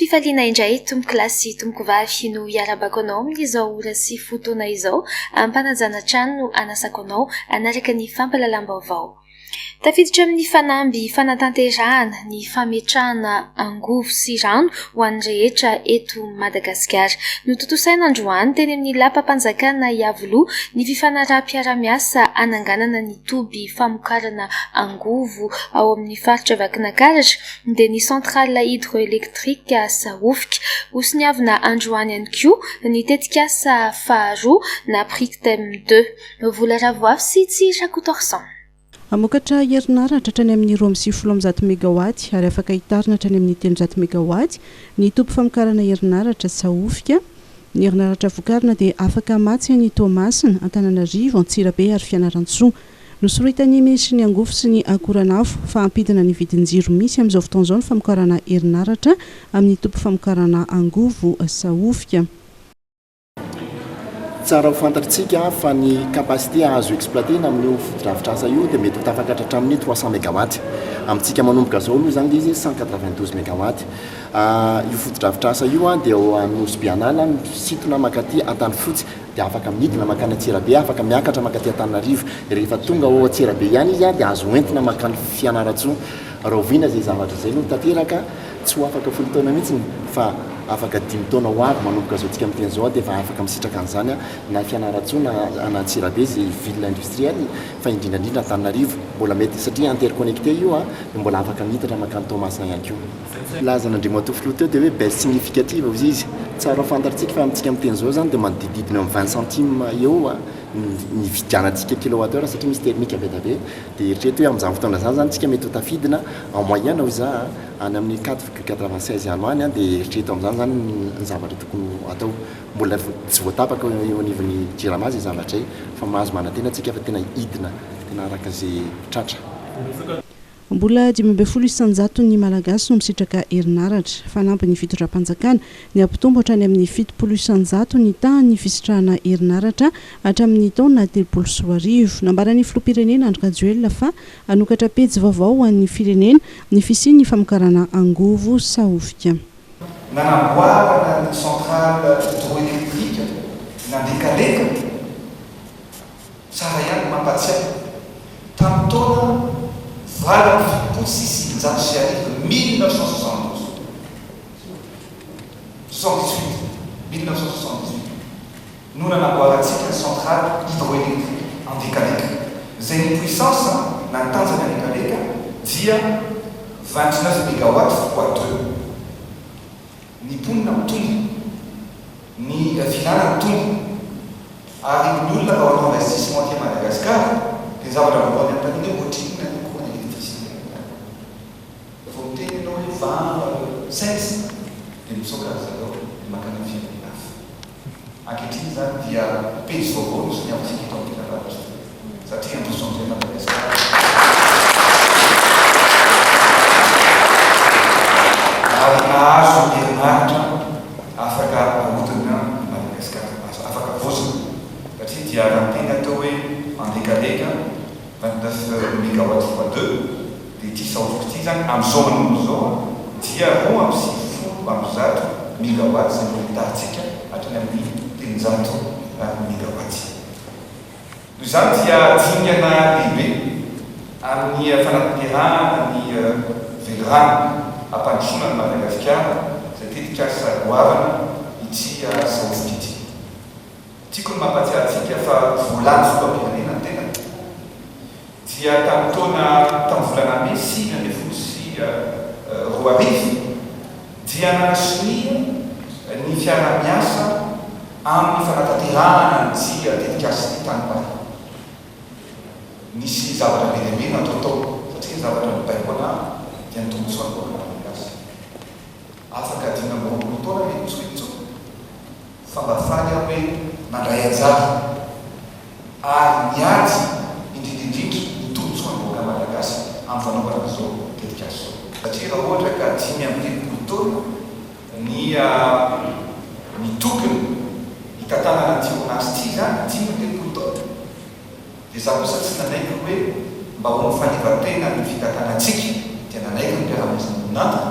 Tifaliana indray tomboko lasy tomboko vavy no hiarabako anao amin'izao ora sy fotoana izao ampanajana trano no anasako anao anaraka ny fampalalam-baovao. Tafiditra amin'ny fanamby fanatanterahana ny fametrahana angovo sy rano ho an'ny rehetra eto Madagasikara. Notontosaina androany teny amin'ny lapam-panjakana Iavoloha ny fifanaraha-piara-miasa ananganana ny toby famokarana angovo ao amin'ny faritra Vakinankaratra dia ny centrale hydroélectrique Sahofika. Hosiniavina androany ihany koa ny tetikasa faharoa na Prictem 2. Vola ravoafy sy Tsirakotorsan. Amokatra herinaratra hatrany amin'ny 20 megawatt ary afaka hitarina hatrany amin'ny 300 megawatt ny topo famokarana herinaratra Sahofika. Ny herinaratra vokarina dia afaka matsy ny Toamasina, Antananarivo, Antsirabe ary Fianarantsoa. Nosoritany misy ny angovo sy ny akoranafo fa ampidina ny vidin-jiro misy amin'izao fotoana izao ny famokarana herinaratra amin'ny topo famokarana angovo Sahofika. Tsara ho fantatsika fa ny capacité azo exploiter amin'io fotodrafitrasa io dia mety ho tafakatra hatramin'ny 300 megawatt. Amintsika manomboka zao aloha zany izy 192 megawatt. Io fotodrafitrasa io dia ho anosy Bianala misintona makaty Antanifotsy dia afaka midina makany Antsirabe, afaka miakatra makaty Antananarivo. Rehefa tonga ao Antsirabe ihany izy dia azo entina makany Fianarantsoa. Raha oviana zay zavatra zay no tanteraka tsy ho afaka folo taona mihitsy fa afaka 10 taona ho avy manomboka zao tsika amin'ny teny zao dia efa afaka misitraka an'izany na Fianarantsoa na Antsirabe zay ville industrielle fa indrindrandrindra Antananarivo mbola mety satria interconnecté io dia mbola afaka mitatra makany Toamasina ihany koa. Lazan'Andriamato Floteux dia hoe baisse significative izy izy. Tsara fantatsika fa amintsika amin'ny teny zao zany dia manodididina amin'ny 20 centimes eo ny vidianantsika kilowattheure satria misy termique be dia eritrereto hoe amin'izany fotoana izany zany tsika mety ho tafidina en moyenne ho za any amin'ny 4,96 ano any dia eritrereto amin'izany zany ny zavatra tokony atao. Mbola tsy voatapaka eo anivon'ny jirama zay zavatra fa mahazo manantena tsika fa tena hidina tena araka zay tratra. Mbola 500 isanjato ny malagasy no misitraka herinaratra fanampy ny fitondram-panjakana ny ampitombo hatrany amin'ny 70 isanjato ny tahan'ny fisitrahana herinaratra hatramin'ny taona 2020. Nambaran'ny filoham-pirenena Andry Rajoelina fa anokatra pejy vaovao ho an'ny firenena ny fisian'ny famokarana angovo Sahofika. Nanamboarana ny centrale hydroélectrique nandekaleka tsara ihany mampatsiahy tamin'ny taona Voilà, pour six ans, c'est arrivé 1972. 1978. Nous avons une centrale hydroélectrique en décalé. C'est une puissance, dans le temps de décalé, via 29 mégawatts fois 2. Ni Pouna Touni, ni Finale Touni. Avec nous, nous investissement à Madagascar, les avons de routine. Senza del suo caso di macanofia di NAF. Anche Tisa via peso volo siamo sentiti da parte. Satria non sono già Madagascar. Naso di Renata Africa Mutana Madagascar. Africa Vosa. Perché ti ha rampina dove Andicadega 29 megawatt fois 2 di Tisa Officisan am Zono dia roa amby sivifolo amby zato megawatt zay mitaritsika hatrany amin'ny 300 megawatt. Noho izany dia dingana lehibe amin'ny fanatanterahana ny velorano ampandrosoana ny Madagasikara zay tetikasa goavana ity Sahofika ity. Tiako ny mampatsiahy antsika fa volany fotoam-pirenena ny tena dia tamin'ny taona volana May 2010 sy roa arivo dia nanasonia ny fiara-miasa amin'ny fanatanterahana ny tetikasa tany Paris. Nisy zavatra be lehibe natao satria zavatra mibaiko anahy dia ny tombontsoa ny Malagasy. Afaka 5 taona mety tsoitso fa mba faly aho hoe mandray anjara ary miady indrindrindrindra ny tombontsoa ny Malagasy amin'ny fanaovana zao tetikasa. Satria raha ohatra ka 5 taona ny tokony hitantanana ty orinasy ty zany 5 taona dia za kosa tsy nanaiky hoe mba ho mifanivatena ny fitantanantsika dia nanaiky ny mpiara-miasa monata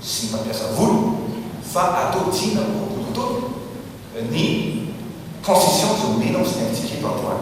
sy ny mampiasa volo fa atao-jina tontolo ny transition zao mena sy ny antsika eto antoany.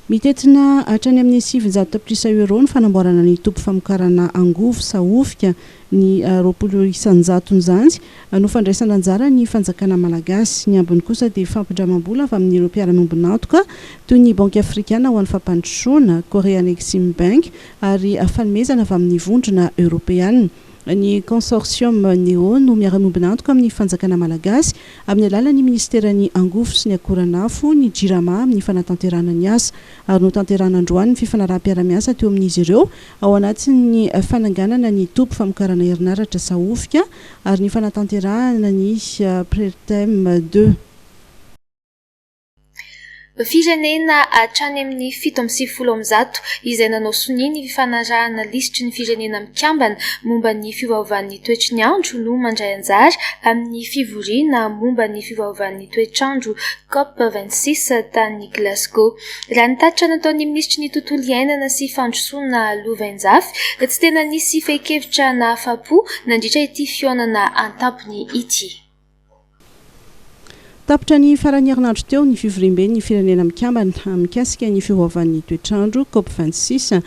Mitetina hatrany amin'ny 700 ny fanamboarana ny topo famokarana angovo saofika ny 20 isanjaton'izany no fandraisana anjara ny fanjakana malagasy. Ny ambiny kosa dia fampindramam-bola avy amin'ireo mpiara-miombonantoka toy ny banky afrikana ho an'ny fampandrosoana, Korean Exim Bank ary fanomezana avy amin'ny vondrona europeana. Ny consortium neo no miara-miombonantoka amin'ny fanjakana malagasy amin'ny alalan'ny ministerany angovo sy ny akoranafo, ny jirama amin'ny fanatanterana ny asa ary no tanterana androany ny fifanaraha-piara-miasa teo amin'izy ireo ao anatin'ny fananganana ny topo famokarana herinaratra saofika ary ny fanatanterahana ny Pretem 2. Firenena hatrany amin'ny 750 izay nanao soniny fifanarahana lisitry ny firenena mikambana momba ny fiovaovan'ny toetry ny andro no mandray anjara amin'ny fivoriana momba ny fiovaovan'ny toetr'andro COP26 tany Glasgow. Raha ny tatitra nataon'ny ministry ny tontolo iainana sy fandrosoana Lovainjafy, tsy tena nisy fehi-kevitra na afa-po nandritra ity fionana an-tampony ity. Tapitra ny farany herinandro teo ny fivoriam-ben'ny firenena mikambana mikasika ny fiovaovan'ny toetr'andro COP26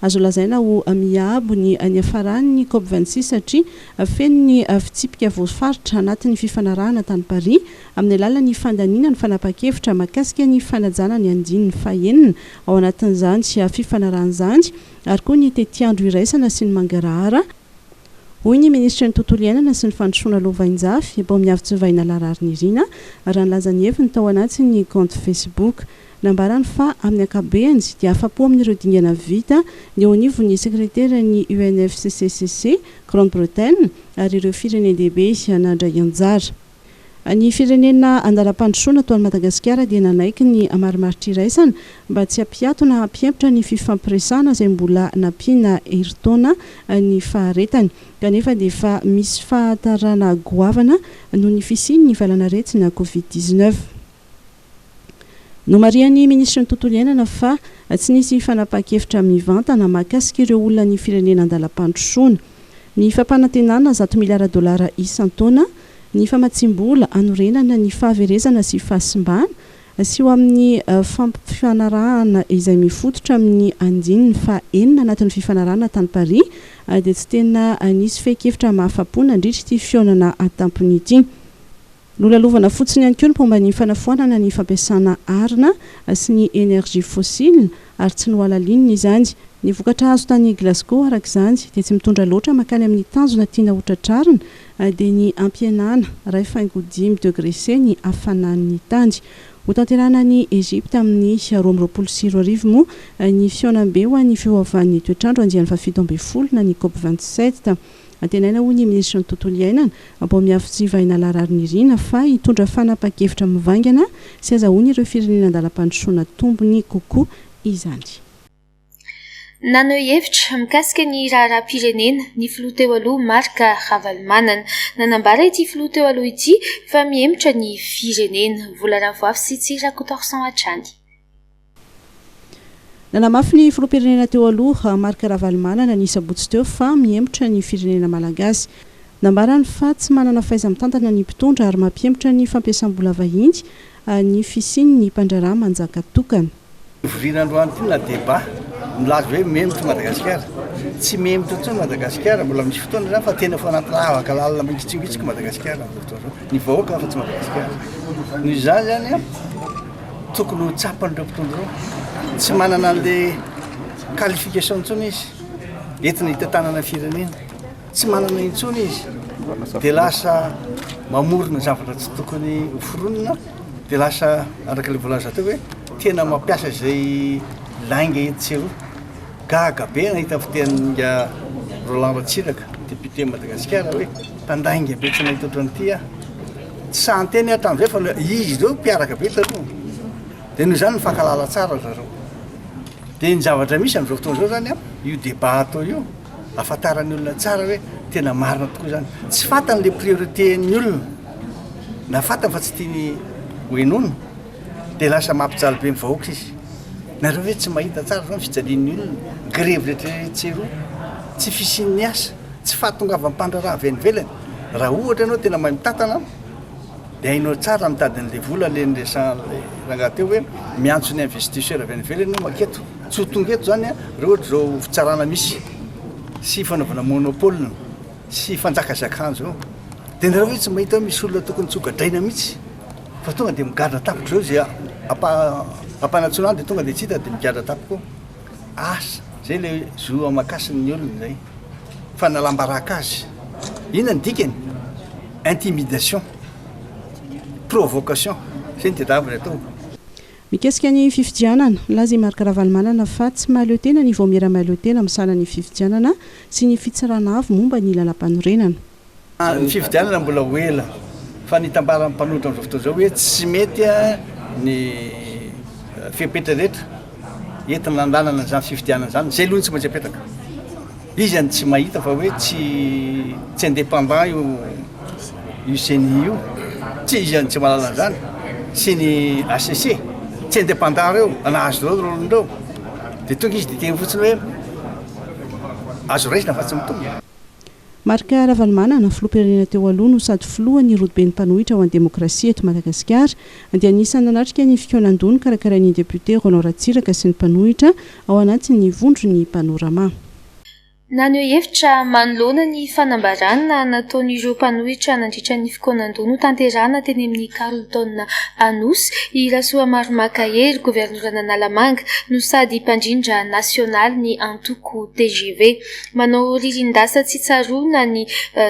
azo lazaina ho miabo ny hafarany COP26 satria feno ny fitsipika voafaritra anatin'ny fifanarahana tany Paris amin'ny alalan'ny fandaniana ny fanapa-kevitra mahakasika ny fanajana ny andininy fahenina ao anatin'izany fifanarahan'izany ary koa ny tetiandro iraisana sy ny mangarahara. Hoy ny ministra ny tontolo iainana sy ny fandrosoana Lovainjafy bao miavy-tsovaina Larary Nirina raha nilazany heviny tao anatin'ny compte Facebook. Nambarany fa amin'ny ankabehany dia afa-po amin'ireo dingana vita ny eo anivon'ny sekretera ny UNFCCC Grande-Bretagne ary ireo firenena-dehibe nandray anjara. Ny firenena andalam-pandrosoana toa Madagasikara dia nanaiky ny marimaritra iraisana mba tsy hampiato na hampiempitra ny fifampiresana izay mbola nampiana heritaona ny faharetany kanefa dia efa misy fahatarana goavana noho ny fisiany ny valan'arety na COVID-19. Nomarian'ny ministra ny tontolo iainana fa tsy nisy fanapa-kevitra mivantana mahakasika ireo olona ny firenena andalam-pandrosoana. Ny fampanantenana $100 miliara isan-taona ny famatsim-bola anorenana ny fahaverezana sy fahasimbana sy ho amin'ny fampifanarahana izay mifototra amin'ny andininy fahenina anatin'ny fifanarahana tany Paris dia tsy tena nisy fehi-kevitra mahafa-po nandritra ity fionana an-tampony ity. Nolalovana fotsiny ihany koa ny momba ny fanafoanana ny fampiasana arina sy ny énergie fossile ary tsy nohalalinina izany. Ny vokatra azo tany Glasgow arak'izany dia tsy mitondra loatra makany amin'ny tanjona tiana hotratrarina dia ny ampienana 1.5 degré C ny hafanan'ny tany. Ho tanterana ny Egypte amin'ny 2024 moa ny fionam-be ho an'ny fiovaovan'ny toetr'andro andiany 7 na ny COP27. Antenaina ho ny ministra ny tontolo iainana ambao miafy-tsivaina Larary Nirina fa hitondra fanapa-kevitra mivangana sy azahoany ireo firenena andalam-pandrosoana tombony kokoa izany. Nanao hevitra mikasika ny raharaham-pirenena ny filoha teo aloha Marc Ravalomanana. Nanambara ity filoha teo aloha ity fa mihemitra ny firenena vola ravoafy sy Tsirakotorsan hatrany. Nanamafy ny filoham-pirenena teo aloha Marc Ravalomanana ny sabotsy teo fa mihemitra ny firenena malagasy. Nambarany fa tsy manana fahaiza-mitantana ny mpitondra ary mampiemitra ny fampiasam-bola vahiny ny fisiany ny mpandraraha manjaka tokana. Vorian'androany ity na débat milaza hoe mihemitra Madagasikara. Tsy mihemitra intsony Madagasikara, mbola misy fotoana zany fa tena fa anaty lavaka lalina mangitsingitsiky Madagasikara. Ny vahoaka fa tsy Madagasikara. Noho izany zany tokony ho tsapan'ireo mpitondra ireo. Tsy manana an'ilay qualification intsony izy entina hitantanana firenena. Tsy manana intsony izy dia lasa mamorona zavatra tsy tokony hoforonina dia lasa arak'ilay voalaza teo hoe tena mampiasa izay lainga etsero gaga be nahita fiteninga Roland Ratsiraka député Madagasikara hoe tandainga be tsy nahita ohatran'ity tsy santeny hatramin'izay fa izy ireo mpiaraka be taloha dia noho izany mifankalala tsara zareo. Dia ny zavatra misy amin'izao fotoana izao zany io débat atao io ahafantaran'ny olona tsara hoe tena marina tokoa zany. Tsy fantany le priorité-ny olona na fantany fa tsy tiany hoenona dia lasa mampijaly be mivahoaka izy. Nareo hoe tsy mahita tsara zany fijalian'ny olona grevy rehetra tsero tsy fisian'ny asa tsy fahatongavany mpandraraha avy any ivelany raha ohatra ianao tena mahay mitantana dia hainao tsara mitadin'la vola len'lerangateo hoe miantso ny investisseur avy any ivelany no maketo tsy ho tonga eto zany a raha ohatra zao fitsarana misy sy fanaovana monopole sy fanjaka zakanjo eo dia nareo hoe tsy mahita hoe misy olona tokony tsogadraina mihitsy fa tonga dia migadra tapoko zao zay ampanatsoana any dia tonga dia tsy hita dia migadra tapoko asa zay le zo amakasiny olona zay fa nalambaraka azy inona ny dikany intimidation provocation zay ny tedaviny atao mikesika ny fifidianana laza marika ravalomanana fa tsy mahaleo tena ny voamera mahaleo tena misana ny fifidianana sy ny fitsarana avy momba ny lalam-panorenana ny fifidianana mbola hoela fa nitambara mpanotra amin'izao fotoana zao hoe tsy mety a ny fipetra rehetra entina nandanana zany fifidianana zany zay lohany tsy maintsy apetaka izy any tsy mahita fa hoe tsy indépendant io CNI io tsy izy any tsy mahalala zany sy ny ACC tsy indépendant reo nahazo reo rolondreo dia tonga izy dia teny fotsiny hoe azo raisina fa tsy mitombo marika ravalomanana filoam-pirenena teo aloha no sady filohany rodoben'ny mpanohitra ho any demokrasia eto Madagasikara dia anisany nanatrika ny fikonan-dono karakarain'ny député Ronan Ratsiraka sy ny mpanohitra ao anatin'ny vondrony panorama Nano hevitra manoloana ny fanambarana nataon'ireo mpanohitra nandritra ny fikonan-dono tanterana teny amin'ny Carleton Anosy i Rasoa Marmakahery governorana Nalamanga no sady mpandrindra nasionaly ny antoko TGV manao ririndasa tsy tsaroana ny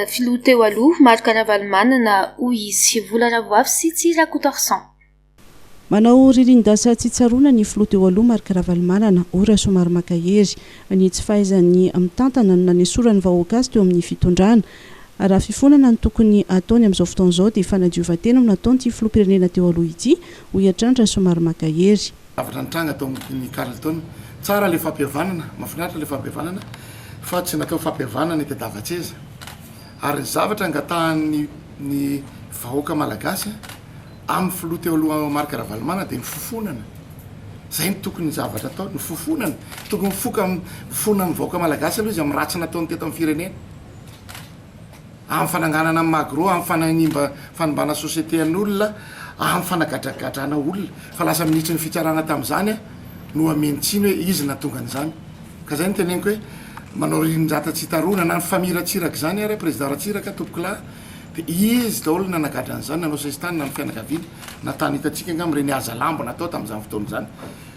filoha teo aloha marika ravalomanana hoy izy vola ravoafy sy Tsirakotorsan manao ririndasa tsy tsaroana ny filoha teo aloha marika ravalomanana Rasoa Marmakahery ny tsy fahaizany mitantana no nanesorany vahoaka azy teo amin'ny fitondrana raha fifonana ny tokony ataony amin'izao fotoana izao dia fanadiovantena no nataonyity filoam-pirenena teo aloha ity ho iatrany Rasoa Marmakahery zavatra nitranga tao amin'ny Carleton tsara le fampihavanana mahafinaritra le fampihavanana fa tsy natao fampihavanana itadiavatseza ary ny zavatra angatahan'ny vahoaka malagasy amin'ny filoha teo aloha marika ravalomanana dia ny fofonana zay ny tokony zavatra atao ny fofonana tokony mifoka fona amin'ny vahoaka malagasy aloha izy amin'ny ratsy nataony teto amin'ny firenena amin'ny fananganana amin'ny magro amin'ny fananimba fanimbana société an'olona amin'ny fanagadragadrana olona fa lasa minitry ny fitsarana tamin'izany a no amentsiny hoe izy natonga an'izany ka zay ny teneniko hoe manao rindrata tsy hitarona na ny famiratsiraka zany ary président Ratsiraka tompoko lahy dia izy daholo nanagadra an'izany nanao sesitany na ny fianakaviana natany hitatsika nga amin'ireny aza lambo natao tamin'izany fotoana izany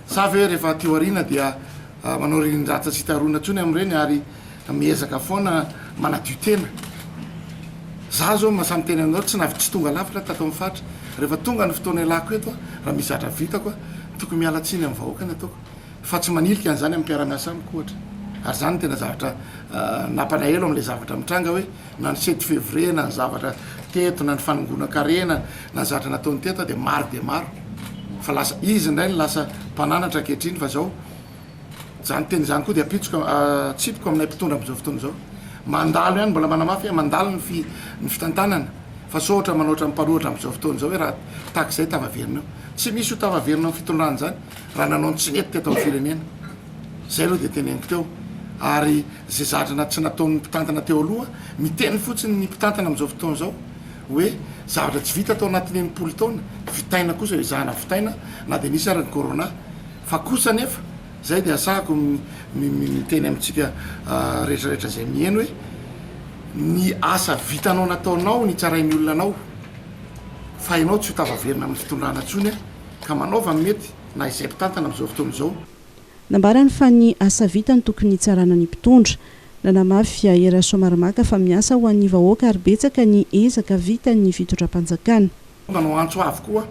savy hoe rehefa tioarina dia manao rindrata tsy hitarona ntsony amin'ireny ary miezaka foana manadio tena za zao masamy tena aminao tsy navy tsy tonga lavitra tatao amin'ny fatra rehefa tonga ny fotoana ilako eto raha misy zatra vitako tokony mialatsiny amin'ny vahoaka nataoko fa tsy manilika an'izany amin'ny mpiara-miasa amiko ohatra ary zany tena zavatra nampanahelo amin'ilay zavatra mitranga hoe na ny 7 février na ny zavatra teto na ny fanongona karena na ny zavatra nataony teto dia maro fa lasa izy indray ny lasa mpananatra ankehitriny fa zao zany teny zany koa dia apitsoka tsipoko aminay mpitondra amin'izao fotoana izao mandalo ihany mbola manamafy mandalo ny fitantanana fa so ohatra manoatra mimpanohatra amin'izao fotoana izao hoe raha tahaka izay tavaverinao tsy misy ho tavaverina amin'ny fitondrana zany raha nanao ny tsinety teto amin'ny firenena zay aloha dia teneniko teo ary zay zavatra tsy nataon'ny mpitantana teo aloha miteny fotsiny ny mpitantana amin'izao fotoana izao hoe zavatra tsy vita tao anatin'ny enimpolo taona vitaina kosa izahana vitaina na dia nisy ary ny corona fa kosa nefa zay dia asahako miteny amintsika rehetrarehetra zay miheno hoe ny asa vitanao nataonao ny tsarain'ny olona anao fa ianao tsy ho tavaverina amin'ny fitondrana ntsony ka manaova mety na izay mpitantana amin'izao fotoana izao nambarany fa ny asa vita ny tokony tsarana ny mpitondra nanamafy Rasoa Marmaka fa miasa ho an'ny vahoaka ary betsaka ny ezaka vita ny fitondram-panjakana manao antso avy koa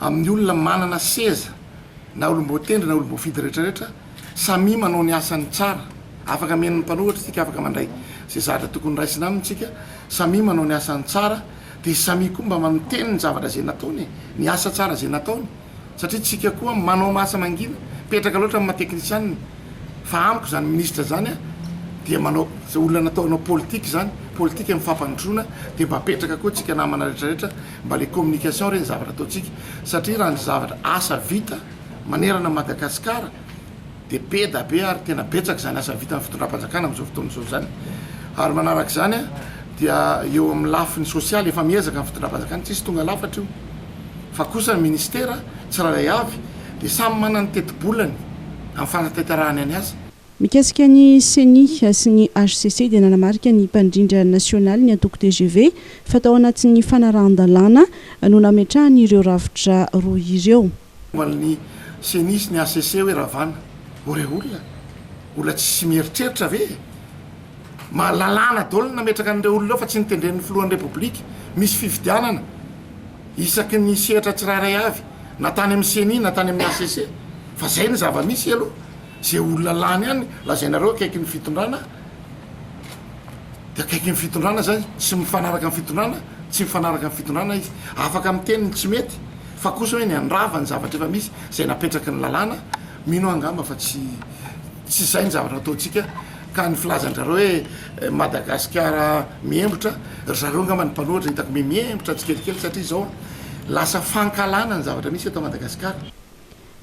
amin'ny olona manana seza na olom-boatendry na olom-boafidy rehetrarehetra samy manao ny asany tsara afaka men'ny mpanohatra tsika afaka mandray zay zavatra tokony raisina amintsika samy manao ny asany tsara dia samy koa mba mamiteny ny zavatra zay nataony ny asa tsara zay nataony satria tsika koa manao masa mangina petraka loatra amin'ny mateknisianina fa amiko zany ministra zany dia manao zay olona nataonao politika zany politika mifampandroana dia mba petraka koa tsika namana rehetrarehetra mba le communication reny zavatra ataotsika satria raha ny zavatra asa vita manerana Madagasikara dia be da be ary tena betsaka zany asa vita amin'ny fitondram-panjakana amin'izao fotoana izao zany ary manaraka zany dia eo amin'ny lafiny sosialy efa miezaka amin'ny fitondram-panjakana tsisy tonga lafatra io fa kosa ny ministera tsiraray avy dia samy manana ny teti-bolany amin'ny fanatanterahany any azy. Mikasika ny CENI sy ny HCC dia nanamarika ny mpandrindra nasionaly ny antoko TGV fatao anatin'ny fanarahan-dalàna no nametrahany ireo rafitra roa ireo. Ny CENI sy ny HCC hoe ravana ore olona tsy mieritreritra ve lalàna daholo nametraka an'ireo olona fa tsy nitendren'ny filohan'ny repoblika misy fifidianana isaky ny sehatra tsirairay avy na tany amin'ny CENI na tany amin'ny HCC fa zay ny zava-misy aloha zay olona lany ihany lazainareo akaiky ny fitondrana dia akaiky ny fitondrana zay tsy mifanaraka amin'ny fitondrana tsy mifanaraka amin'ny fitondrana izy afaka amin'ny teniny tsy mety fa kosa hoe ny andrava ny zavatra efa misy zay napetraky ny lalàna mino angamba fa tsy zay ny zavatra ataontsika ka ny filazandrareo hoe Madagasikara miembotra ry zareo angamba ny mpanohatra hitako miembotra tsikelikely satria zao lasa fankalana ny zavatra misy eto Madagasikara.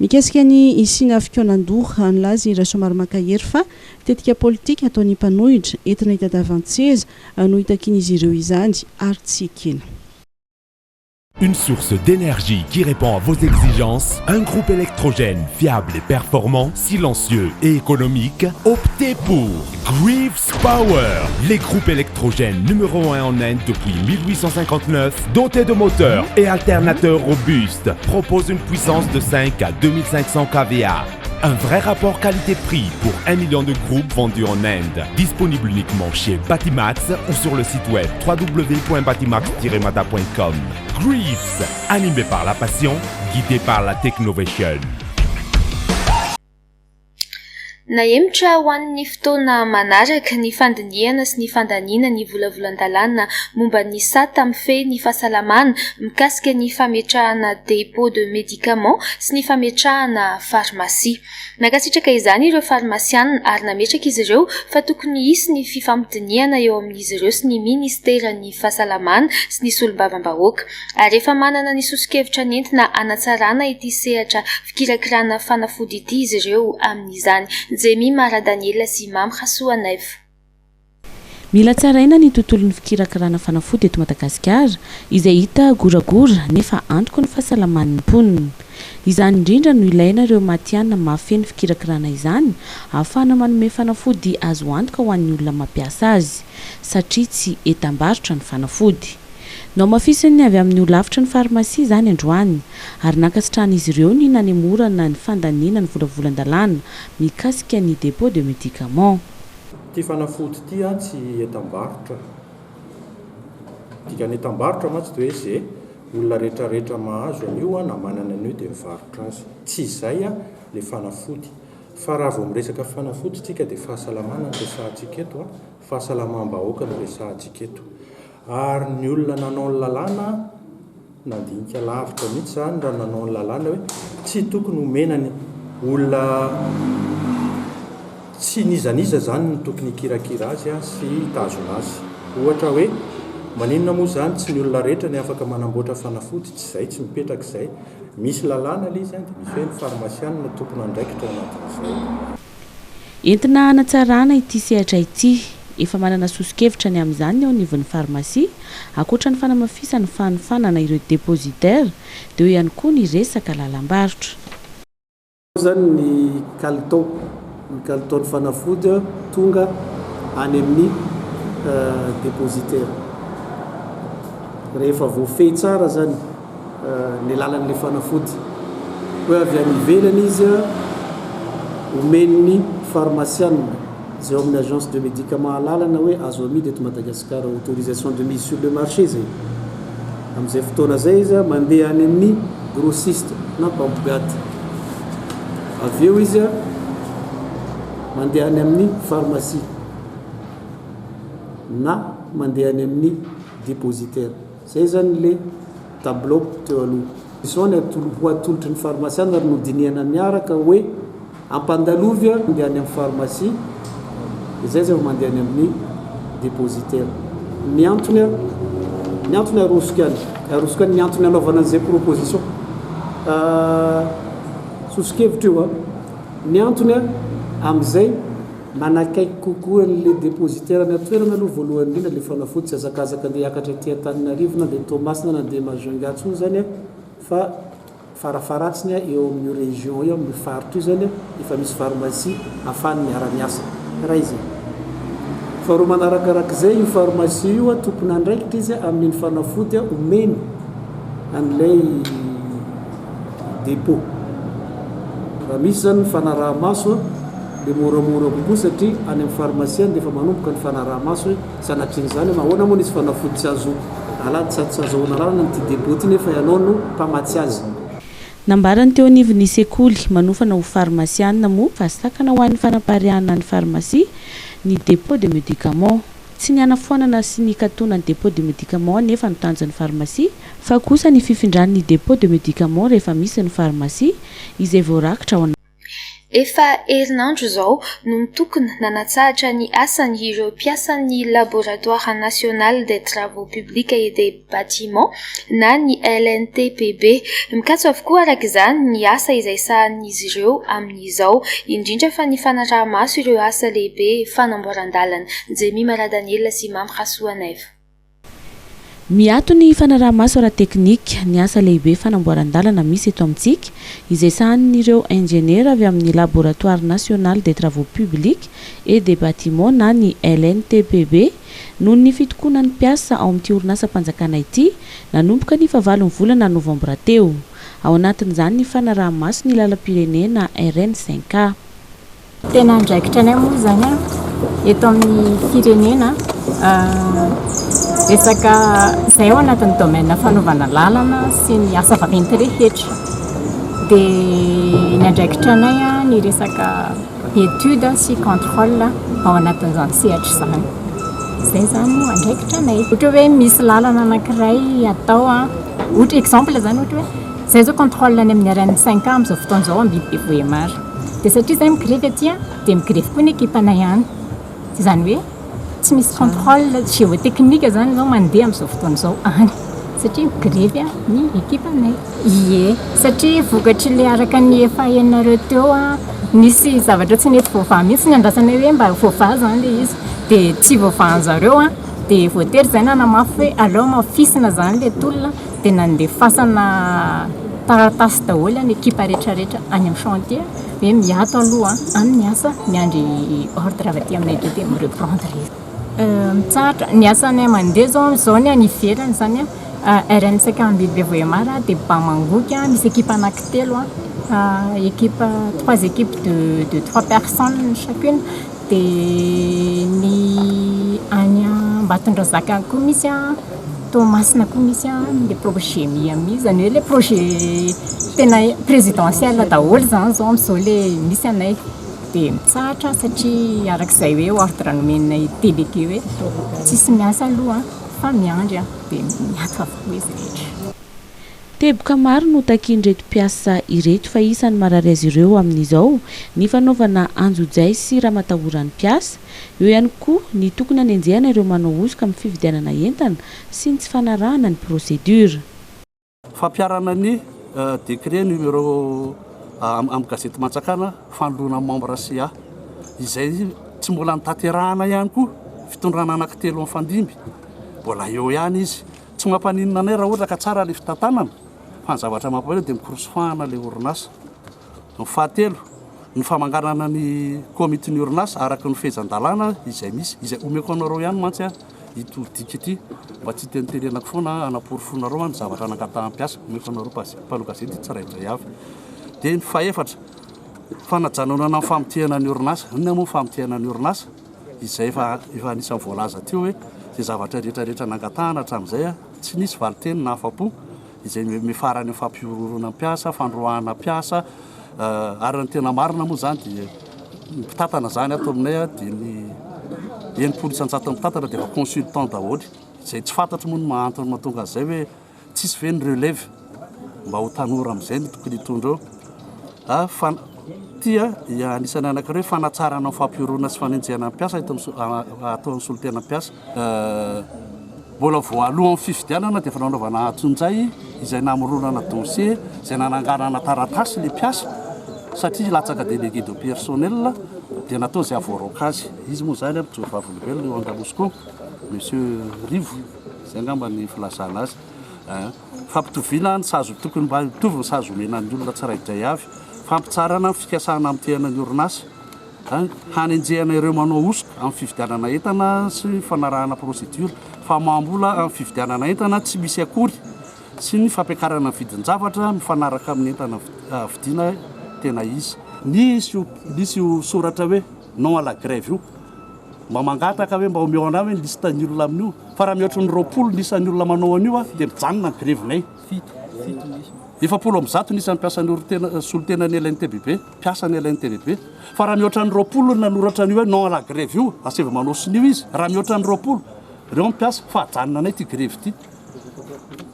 Mikasika ny isina fikonan-doha nylazy raha somary makahery fa tetika politika ataon'ny mpanohitra entina hitadavan-tseza no hitakin'izy ireo izany ary tsy ekena. Une source d'énergie qui répond à vos exigences, un groupe électrogène fiable et performant, silencieux et économique. Optez pour Greaves Power, les groupes électrogènes numéro 1 en Inde depuis 1859, dotés de moteurs et alternateurs robustes, proposent une puissance de 5 à 2500 kVA. Un vrai rapport qualité-prix pour 1 million de groupes vendus en Inde. Disponible uniquement chez Batimax ou sur le site web www.batimax-mata.com. Greaves, animé par la passion, guidé par la technovation. Naemtra ho an'ny fotoana manaraka ny fandinihana sy ny fandaniana ny volavolan-dalàna momba ny sata amin'ny fe ny fahasalamana mikasika ny fametrahana dépôt de médicaments sy ny fametrahana pharmacie. Nakasitraka izany ireo pharmacianina ary nametraka izy ireo fa tokony hisy ny fifampidinihana eo amin'izy ireo sy ny ministera ny fahasalamana sy ny solombavam-bahoaka ary efa manana ny sosikevitra nentina anatsarana ity sehatra fikirakirana fanafody ity izy ireo amin'izany. Zemi Mara Daniela sy Mam Hasoanaivo. Mila tsaraina ny tontolon'ny fikirakirana fanafody eto Madagasikara izay hita goragora nefa antoka ny fahasalaman'ny mponina. Izany indrindra no ilaina ireo matianina mahafeno fikirakirana izany ahafahana manome fanafody azo antoka ho an'ny olona mampiasa azy satria tsy etam-barotra ny fanafody. No mafisiny avy amin'ny lavitra ny farmasia izany androany ary nakasitrahan'izy ireo ny nanemorana ny fandaniana ny volavolan-dalàna mikasika ny dépôt de médicaments. Ty fanafody ty tsy etam-barotra. Dikany etam-barotra mantsy dia hoe zay olona rehetrarehetra mahazo an'io na manana an'io dia mivarotra azy. Tsy izay le fanafody. Fa raha vao miresaka fanafody tsika dia fahasalamana no resahantsika eto, fahasalamam-bahoaka no resahantsika eto. Ary ny olona nanao ny lalàna nandinika lavitra mihitsy zany raha nanao ny lalàna hoe tsy tokony homenany olona tsy nizaniza zany no tokony hikirakira azy sy hitazona azy. Ohatra hoe maninona moa zany tsy ny olona rehetra ny afaka manamboatra fanafody tsy zay tsy mipetraka izay. Misy lalàna ilay izy dia misy hoe ny farmasianina tokony andraikitra anatin'izay. Entina hanatsarana ity sehatra ity efa manana sosikevitra ny amin'izany ao nivon'ny farmasia akoatra ny fanamafisany fanofanana ireo dépositaire dia eo ihany koa ny resaka lalam-barotra. Zany ny kalitao ny fanafody tonga any amin'ny dépositaire. Rehefa voafehy tsara zany ny lalan'ilay fanafody hoe avy any ivelany izy omen'ny pharmacianina zay ao amin'ny agence de médicaments lalana hoe azo amidy eto Madagasikara autorisation de mise sur le marché zay. Amin'izay fotoana zay izy mandeha any amin'ny grossiste na mpampigaty. Avy eo izy mandeha any amin'ny pharmacie na mandeha any amin'ny dépositaire. Zay zany le tableau teo aloha. Isony atolotry ny pharmacianina ary nodinihana miaraka hoe ampandalovy mandeha any amin'ny pharmacie izay zay mandeha any amin'ny dépositaire. Ny antony arosokany ny antony anaovana an'izay proposition sosikevitra io ny antony amin'izay manakaiky kokoa le dépositaire ny atoerana aloha voalohany indrindra le fanafody tsy azakazaka andeha hiakatra ty Antananarivo na dia Toamasina na dia Majunga intsony zany a fa farafaratsiny a eo amin'ny région eo amin'ny faritra io zany a efa misy pharmacie ahafahany miara-miasa raha izy faharoa manarakarak'izay io pharmacie io a tompony andraikitra izy amin'iny fanafody a omeny an'ilay dépôt raha misy zany fanaraha-maso dia moramora kokoa satria any amin'ny pharmacie any dia efa manomboka ny fanaraha-maso hoe sanatriny zany mahoana moa nisy fanafody tsy azo tsy azahoana lalana nyty dépôt ty nefa ianao no mpamatsy azy nambarany teo anivon'ny sekoly manofana ho pharmacianina moa fa sakana ho an'ny fanapariahana ny pharmacie ny dépôt de médicament tsy ny anafoanana sy ny katona ny dépôt de médicament nefa ny tanjon'ny pharmacie fa kosa ny fifindran'ny dépôt de médicament rehefa misy ny pharmacie izay voarakitra ao efa herinandro izao no mitokona nanatsahatra ny asany ireo mpiasan'ny laboratoire national des travaux publics et des bâtiments na ny LNTPB mikatso avokoa araka izany ny asa izay sahan'izy ireo amin'izao indrindra fa ny fanaraha-maso ireo asa lehibe fanamboaran-dalana Jemimara Daniela sy Mamy Rasoaneva. Miato ny fanaraha-maso ara-teknika ny asa lehibe fanamboaran-dalana misy eto amintsika izay sahan'ireo ingénieur avy amin'ny laboratoire national des travaux publics et des bâtiments na ny LNTPB noho ny fitokonan'ny mpiasa ao amin'ity orinasa-mpanjakana ity nanomboka ny fahavalon'ny volana novambra teo ao anatin'izany ny fanaraha-maso ny lalam-pirenena RN5A. Tena andraikitra anay moa zany a eto amin'ny firenena resaka izay ao anatin'ny domaine fanaovana lalana sy ny asa vaventy rehetra dia ny andraikitra anay a ny resaka étude sy contrôle ao anatin'izany sehatra izany izay zany no andraikitra anay ohatra hoe misy lalana anankiray atao a ohatra exemple zany ohatra hoe izay zao contrôle any amin'ny RN5A amin'izao fotoan'izao Ambidy Bevoemara dia satria izay migrevy aty a dia migrevy koa ny ekipanay ihany izany hoe tsy misy contrôle géotechnique zany zao mandeha amin'izao fotoan'izao any satria migrevy ny ekipanay ie satria vokatry le araka ny efa henonareo teo a nisy zavatra tsy nety voavaha mihitsy ny andrasanay hoe mba voavaha zany le izy dia tsy voavahan'zareo a dia voatery zay nanamafy hoe aleo mafisina zany le tolona dia nandefasana taratasy daholo ny ekipa rehetrarehetra any amin'ny chantier hoe miato aloha amin'ny asa miandry ordre avy aty aminay to dia mireprendre izy mitsahatra ny asany mandeha zao ny any ivelany zany RN5 Ambidy Bevoemara dia Bamangoky misy équipe anankitelo équipe 3 équipes de 3 personnes chacune dia ny any Ambatondrazaka koa misy Toamasina koa misy le projet mi zany hoe le projet tena présidentiel daholo zany zao amin'izao le misy anay dia mitsahatra satria arak'izay hoe ordre nomenay délégué hoe tsisy miasa aloha fa miandry dia miato avokoa izy rehetra. Teboka maro no takian'ireto mpiasa ireto fa isan'ny marary azy ireo amin'izao ny fanaovana anjojay sy raha matahoran'ny mpiasa eo ihany koa ny tokony hanenjehana ireo manao osoka amin'ny fividianana entana sy ny tsy fanarahana ny procédure. Fampiarana ny décret numéro amin'ny gazety Manjakana fanoloana membre CA izay tsy mbola nitaterahana ihany koa fitondrana anankitelo amin'ny fandimby mbola eo ihany izy tsy mampaninina anay raha ohatra ka tsara le fitantanana fa ny zavatra mampaleo dia mikorosofahana le orinasa. Ny fahatelo ny famanganana ny komity ny orinasa araka ny fehezan-dalàna izay misy izay omeko anareo ihany mantsy itodika ity mba tsy tenitenenako foana anaporofonareo ny zavatra anangatahan'ny mpiasa omeko anareo mpaloha gazety tsiraidray avy. Dia ny fahaefatra fanajanonana amin'ny famitihana ny orinasa inona moa famitihana ny orinasa izay efa anisan'ny voalaza teo hoe izay zavatra rehetrarehetra nangatahana hatramin'izay tsy nisy valiteny na afa-po izay mifarany amin'ny fampiororona mpiasa fandroahana mpiasa ary ny tena marina moa zany dia mpitatana zany ato aminay dia ny enimpolo isan-jato mpitatana dia efa consultant daholo izay tsy fantatry moa no mahantony mahatonga an'izay hoe tsisy ve ny relève mba ho tanora amin'izay ny tokony hitondra eo tia anisany anankiray fanatsarana amin'ny fampiorona sy fanenjehana mpiasa atao amin'ny solotena mpiasa mbola voalohan'ny fifidianana dia fanaovana atsonjay izay namoronana dossier izay nananganana taratasy le mpiasa satria latsaka délégué de personnel dia natao izay avoaraoka azy izy moa zany ampijory vavolombelona eo an-damosiko monsieur Rivo zay angamba ny filazana azy fampitoviana ny sazo tokony mba mitovy ny sazo omena ny olona tsiraidray avy fampitsarana ny fikasana amin'ny tenany orinasa hanenjehana ireo manao osoka amin'ny fividianana entana sy fanarahana procédure fa mambola amin'ny fividianana entana tsy misy akory sy ny fampiakarana vidin-javatra mifanaraka amin'ny entana vidiana tena izy nisy io soratra hoe non à la grève io mba mangataka hoe mba omeona hoe listany olona amin'io fa raha mihoatra ny 20 nisan'ny olona manao an'io dia mijanona ny grevinay efapolo amin'ny zato nisany mpiasan'ny solotena ny LNTBB mpiasany LNTBB fa raha mihoatra ny 20 nanoratra an'io hoe non à la grève io aseva manao sin'io izy raha mihoatra ny 20 reo mpiasa fa ajanona anay ty grève ty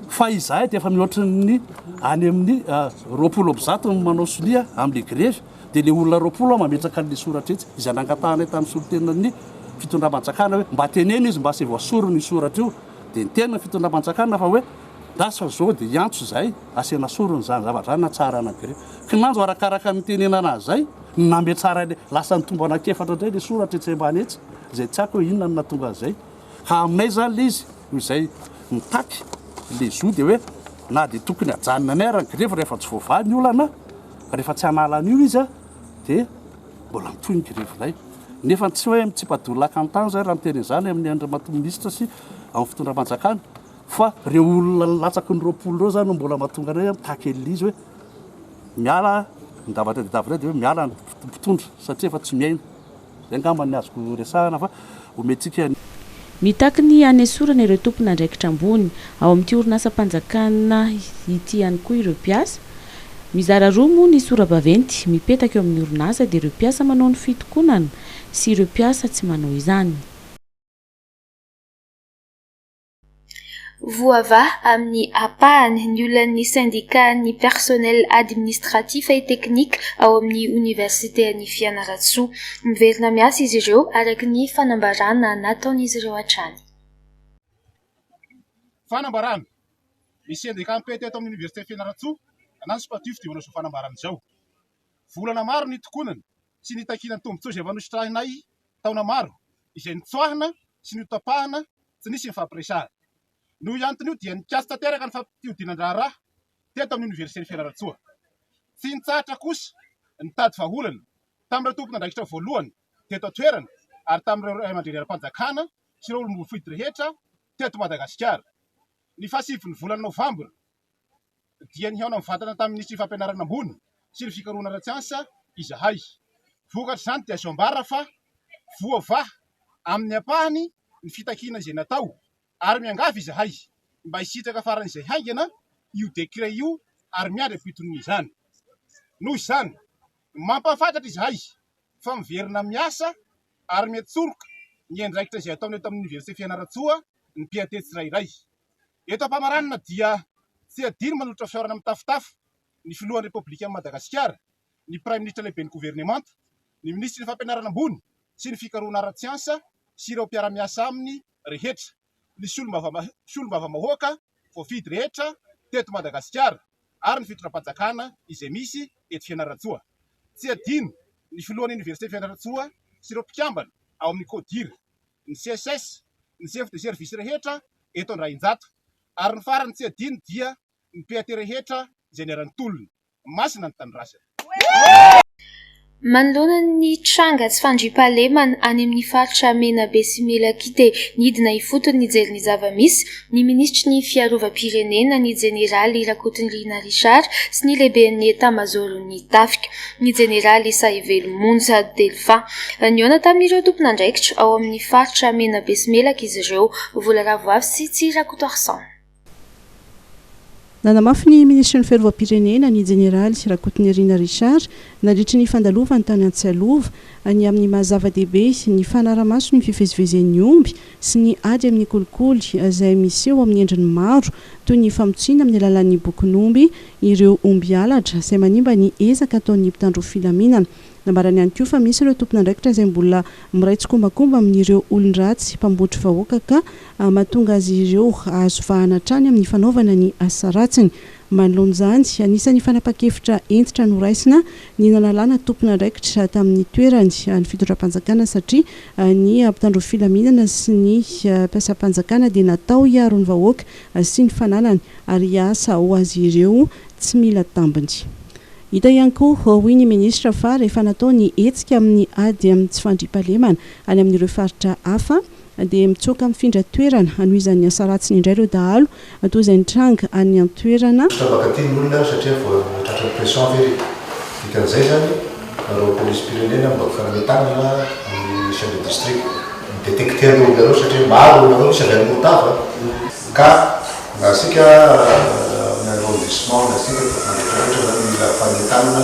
fa izahay dia efa mihoatra ny any amin'ny 20 amin'ny zato manao sonia amin'ny grève dia le olona 20 mametraka an'le soratra etsy izay nangatanay tamin'ny solotenany fitondram-panjakana hoe mba tenena izy mba asy voasorony soratra io dia ny tena fitondram-panjakana fa hoe dasa zao dia iantso zay asiana sorony zany zavatra zany na tsara anagrève kinanjo arakaraka mitenena anazy zay nambe tsara le lasa nitombo anakefatra indray le soratra etsy ambany etsy zay tsy haiko hoe inona ny natonga zay ka aminay zany le izy izay mitaky le zo dia hoe na dia tokony ajanona anay raha rehefa tsy voavany ny olana rehefa tsy hanala an'io izy dia mbola mitoy ny grevinay nefa tsy hoe mitsipadolaka amin'ny tany zay raha miteny izany amin'ny andriamato-minisitra sy amin'ny fitondram-panjakana fa reo olona latsaky ny 20 reo zany mbola mahatonga anay mitaky elizy hoe miala ndavatra dia davatra dia hoe miala mpitondra satria efa tsy miaina zay angamba ny azoko resahana fa omentsika mitaky ny anesorana ireo tompona andraikitra ambony ao amin'ity orinasam-panjakana ity ihany koa ireo mpiasa mizara roa moa ny sora-baventy mipetaka eo amin'ny orinasa dia ireo mpiasa manao ny fitokonana sy ireo mpiasa tsy manao izany voava amin'ny apahany ny olan'ny syndicat ny personnel administratif et technique ao amin'ny université ny Fianarantsoa miverina miasa izy ireo araka ny fanambarana nataon'izy ireo hatrany fanambarana ny syndicat mipety eto amin'ny université Fianarantsoa anany sportif dia manao izao fanambarana izao volana maro ny tokonana sy ny takiana ny tombontsoa izay vanositranay taona maro izay nitsoahana sy ny tapahana tsy nisy ny fampiresahana no ianton'io dia nikasa tanteraka ny fampiodinan-draharaha teto amin'ny université ny Fianarantsoa tsy nitsahatra kosa nitady vaholana tamin'ireo tompona andraikitra voalohany teto atoerana ary tamin'ireo ray aman-dreny ara-panjakana sy ireo olomboly foidy rehetra teto Madagasikara ny fahasivy volana novambra dia nihaona mivantana tamin'ny ministry fampianarana ambony sy ny fikarohana ara-tsiansa izahay vokatra izany dia azo ambara fa voavaha amin'ny apahany ny fitakiana izay natao ary miangavy izahay mba hisitraka faran'izay haingana io décret io ary miandry ampitoniny izany noho izany mampafantatra izahay fa miverina miasa ary miatsoroka ny andraikitra izay ataony eto amin'ny université Fianarantsoa ny mpiaté tsirairay eto am-pamaranana dia tsy adino manolotra fisaorana amin'ny tafotafo ny filohan'ny République Madagasikara ny prime ministre lehibe ny gouvernemanta ny ministry ny fampianarana ambony sy ny fikarohana ara-tsiansa sy ireo mpiara-miasa aminy rehetra ny solom-bava-mahoaka voafidy rehetra teto Madagasikara ary ny fitondram-panjakana izay misy eto Fianarantsoa tsy adino ny filohan'ny université Fianarantsoa sy ireo mpikambana ao amin'ny CODIR ny CSS ny chef de service rehetra eto Andrainjato ary ny farany tsy adino dia ny PAT rehetra izay niara-nitolona masina ny tanindrazana manoloana ny tranga tsy fandriam-pahalemana any amin'ny faritra Menabe sy Melakite nidina ifotony nijery ny zava-misy ny ministry ny fiarovam-pirenena ny jeneraly Rakotonirina Richard sy ny lehiben'ny etat-majorony Tafika ny jeneraly Saivelo Monja Delphin niona tamin'ireo tompona andraikitra ao amin'ny faritra Menabe sy Melaka izy ireo vola ravoavy sy tsy Rakotoarsan nanamafy ny ministry ny fiarovam-pirenena ny jeneraly Rakotonirina Richard nandritra ny fandalovany tany Antsalova any amin'ny mahazava-dehibe sy ny fanaramaso ny fivezivezen'ny omby sy ny ady amin'ny kolikoly izay miseho amin'ny endriny maro toy ny famotsiana amin'ny alalan'ny bokon'omby ireo omby alatra izay manimba ny ezaka ataon'ny mpitandro filaminana namarany ihany koa fa misy ireo tompona ndraikitra izay mbola miraitsykombakomba amin'ireo olon-dratsy mpamboatry vahoaka ka mahatonga azy ireo azo vahana hatrany amin'ny fanaovana ny asa ratsiny. Manoloan'izany anisan'ny fanapa-kevitra entitra noraisina ny nanalana tompona ndraikitra tamin'ny toerany ny fitondram-panjakana satria ny mpitandro filaminana sy ny mpiasam-panjakana dia natao hiaro ny vahoaka sy ny fananany ary asa ho azy ireo tsy mila tambiny. Hita ihany koa hoy ny ministra fa rehefa natao ny hetsika amin'ny ady amin'ny tsy fandriam-pahalemana any amin'ireo faritra hafa dia mitsoka mifindra toerana anohizan'ny asa ratsiny indray ireo dahalo toy izay nitranga any an-toerana. Tabakatiny olona satria vao tratra pression very dikan'izay zany reo polisy pirenena mba fanametana amin'ny chef de district détecter olona reo satria maro olona reo misy avy amin'ny Otava ka asika arrondissement nasika rehetrarehetra zany mila fametanana